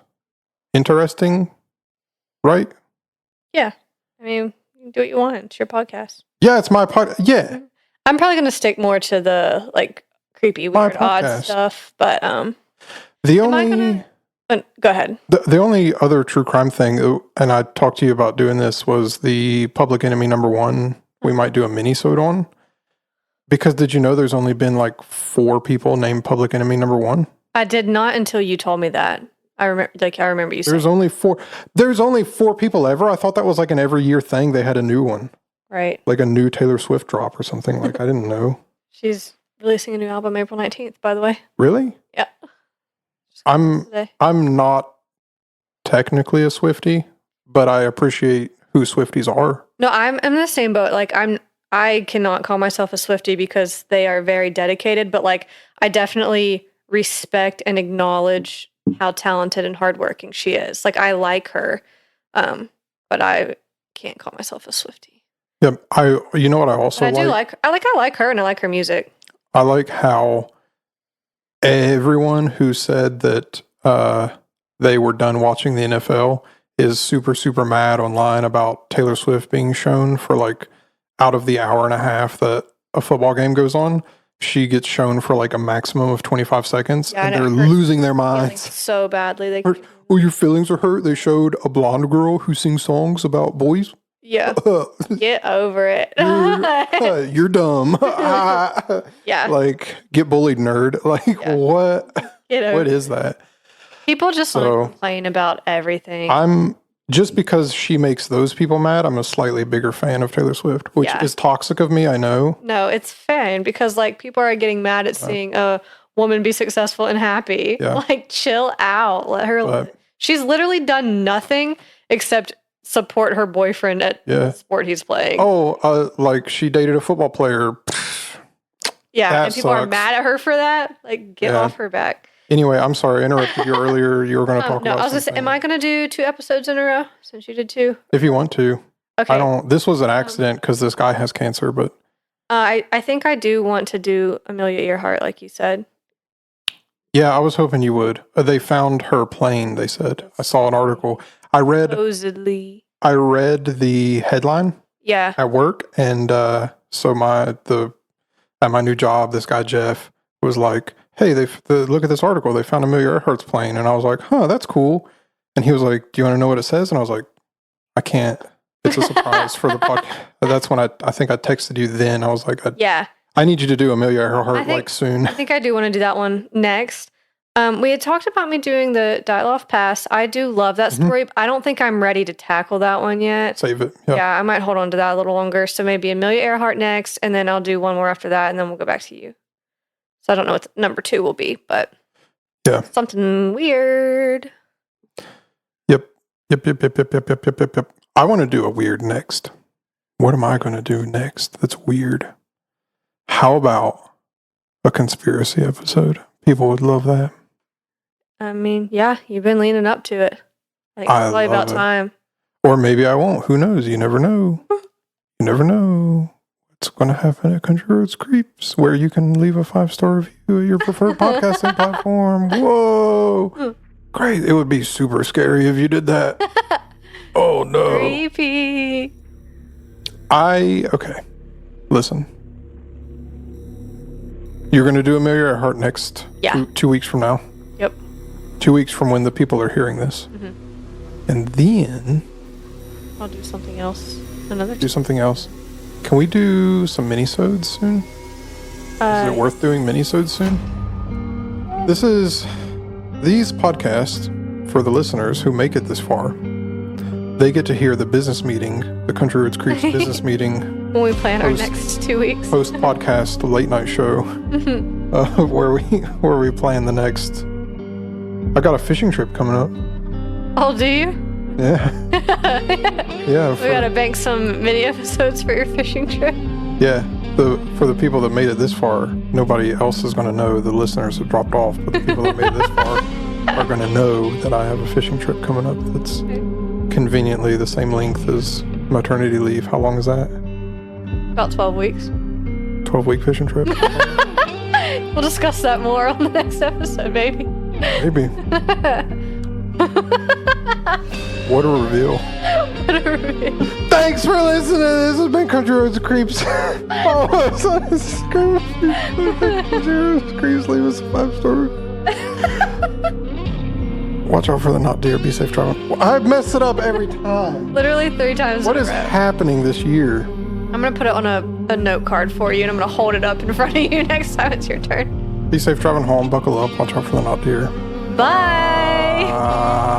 Speaker 1: interesting, right?
Speaker 2: Yeah. I mean, you can do what you want. It's your podcast.
Speaker 1: Yeah, it's my podcast. Yeah.
Speaker 2: I'm probably going to stick more to the like creepy, weird, odd stuff. But
Speaker 1: the only...
Speaker 2: Go ahead.
Speaker 1: The only other true crime thing, and I talked to you about doing this, was the Public Enemy #1. We might do a mini-sode on. Because did you know there's only been like 4 people named Public Enemy #1?
Speaker 2: I did not until you told me that. I remember you saying.
Speaker 1: There's only 4. There's only 4 people ever. I thought that was like an every year thing. They had a new one.
Speaker 2: Right.
Speaker 1: Like a new Taylor Swift drop or something. Like, I didn't know.
Speaker 2: She's releasing a new album April 19th, by the way.
Speaker 1: Really?
Speaker 2: Yeah.
Speaker 1: I'm not technically a Swiftie, but I appreciate who Swifties are.
Speaker 2: No, I'm in the same boat. Like, I cannot call myself a Swiftie because they are very dedicated, but like, I definitely respect and acknowledge how talented and hardworking she is. Like, I like her, but I can't call myself a Swiftie.
Speaker 1: Yeah, you know what I also
Speaker 2: but I like her and I like her music.
Speaker 1: I like how everyone who said that they were done watching the NFL is super, super mad online about Taylor Swift being shown for like out of the hour and a half that a football game goes on. She gets shown for like a maximum of 25 seconds, and they're losing their minds
Speaker 2: so badly.
Speaker 1: Your feelings are hurt. They showed a blonde girl who sings songs about boys.
Speaker 2: Yeah. Get over it.
Speaker 1: You're dumb.
Speaker 2: Yeah.
Speaker 1: Like, get bullied, nerd. Like, what? What is that?
Speaker 2: People just want to complain about everything.
Speaker 1: Just because she makes those people mad, I'm a slightly bigger fan of Taylor Swift, which is toxic of me, I know.
Speaker 2: No, it's fine because like people are getting mad at seeing a woman be successful and happy. Yeah. Like, chill out. Let her. She's literally done nothing except support her boyfriend at the sport he's playing.
Speaker 1: Oh, like she dated a football player.
Speaker 2: Yeah, and people are mad at her for that. Like, get off her back.
Speaker 1: Anyway, I'm sorry, I interrupted you earlier. You were going to talk about
Speaker 2: I was just, am I going to do 2 episodes in a row since you did 2?
Speaker 1: If you want to.
Speaker 2: Okay.
Speaker 1: This was an accident because this guy has cancer, but.
Speaker 2: I think I do want to do Amelia Earhart, like you said.
Speaker 1: Yeah, I was hoping you would. They found her plane, they said. I saw an article.
Speaker 2: Supposedly.
Speaker 1: I read the headline.
Speaker 2: Yeah.
Speaker 1: At work, and so at my new job, this guy Jeff was like, "Hey, look at this article. They found Amelia Earhart's plane," and I was like, "Huh, that's cool." And he was like, "Do you want to know what it says?" And I was like, "I can't. It's a surprise for the podcast." That's when I think I texted you. Then I was like, I need you to do Amelia Earhart soon."
Speaker 2: I think I do want to do that one next. We had talked about me doing the Dyatlov Pass. I do love that story. But I don't think I'm ready to tackle that one yet.
Speaker 1: Save it.
Speaker 2: Yeah, I might hold on to that a little longer. So maybe Amelia Earhart next, and then I'll do one more after that, and then we'll go back to you. So I don't know what number 2 will be, but something weird.
Speaker 1: Yep. I want to do a weird next. What am I going to do next that's weird? How about a conspiracy episode? People would love that.
Speaker 2: I mean, yeah, you've been leaning up to it. I think it's probably about time.
Speaker 1: Or maybe I won't. Who knows? You never know. You never know what's going to happen at Country Roads Creeps, where you can leave a 5-star review at your preferred podcasting platform. Whoa. Great. It would be super scary if you did that. Oh, no.
Speaker 2: Creepy.
Speaker 1: Okay. Listen. You're going to do Amelia Earhart next 2 weeks from now.
Speaker 2: Yep.
Speaker 1: 2 weeks from when the people are hearing this.
Speaker 2: Mm-hmm.
Speaker 1: And then...
Speaker 2: I'll do something else.
Speaker 1: Do something else. Can we do some mini-sodes soon? Is it worth doing mini-sodes soon? These podcasts, for the listeners who make it this far, they get to hear the business meeting, the Country Roads Creeps business meeting.
Speaker 2: When we plan our next 2 weeks.
Speaker 1: Post-podcast late night show where we plan the next... I got a fishing trip coming up.
Speaker 2: Oh, do you?
Speaker 1: Yeah. Yeah.
Speaker 2: We gotta bank some mini episodes for your fishing trip.
Speaker 1: Yeah. For the people that made it this far, nobody else is going to know. The listeners have dropped off, but the people that made it this far are going to know that I have a fishing trip coming up that's conveniently the same length as maternity leave. How long is that?
Speaker 2: About 12 weeks.
Speaker 1: 12-week fishing trip?
Speaker 2: We'll discuss that more on the next episode, maybe.
Speaker 1: Maybe. What a reveal.
Speaker 2: What a reveal.
Speaker 1: Thanks for listening. This has been Country Roads Creeps. Country Roads Creeps. Leave us a 5-star. Watch out for the not deer. Be safe driving. I mess it up every time.
Speaker 2: Literally 3 times.
Speaker 1: What is happening this year?
Speaker 2: I'm going to put it on a note card for you, and I'm going to hold it up in front of you next time it's your turn.
Speaker 1: Be safe driving home. Buckle up. Watch out for the not deer.
Speaker 2: Bye.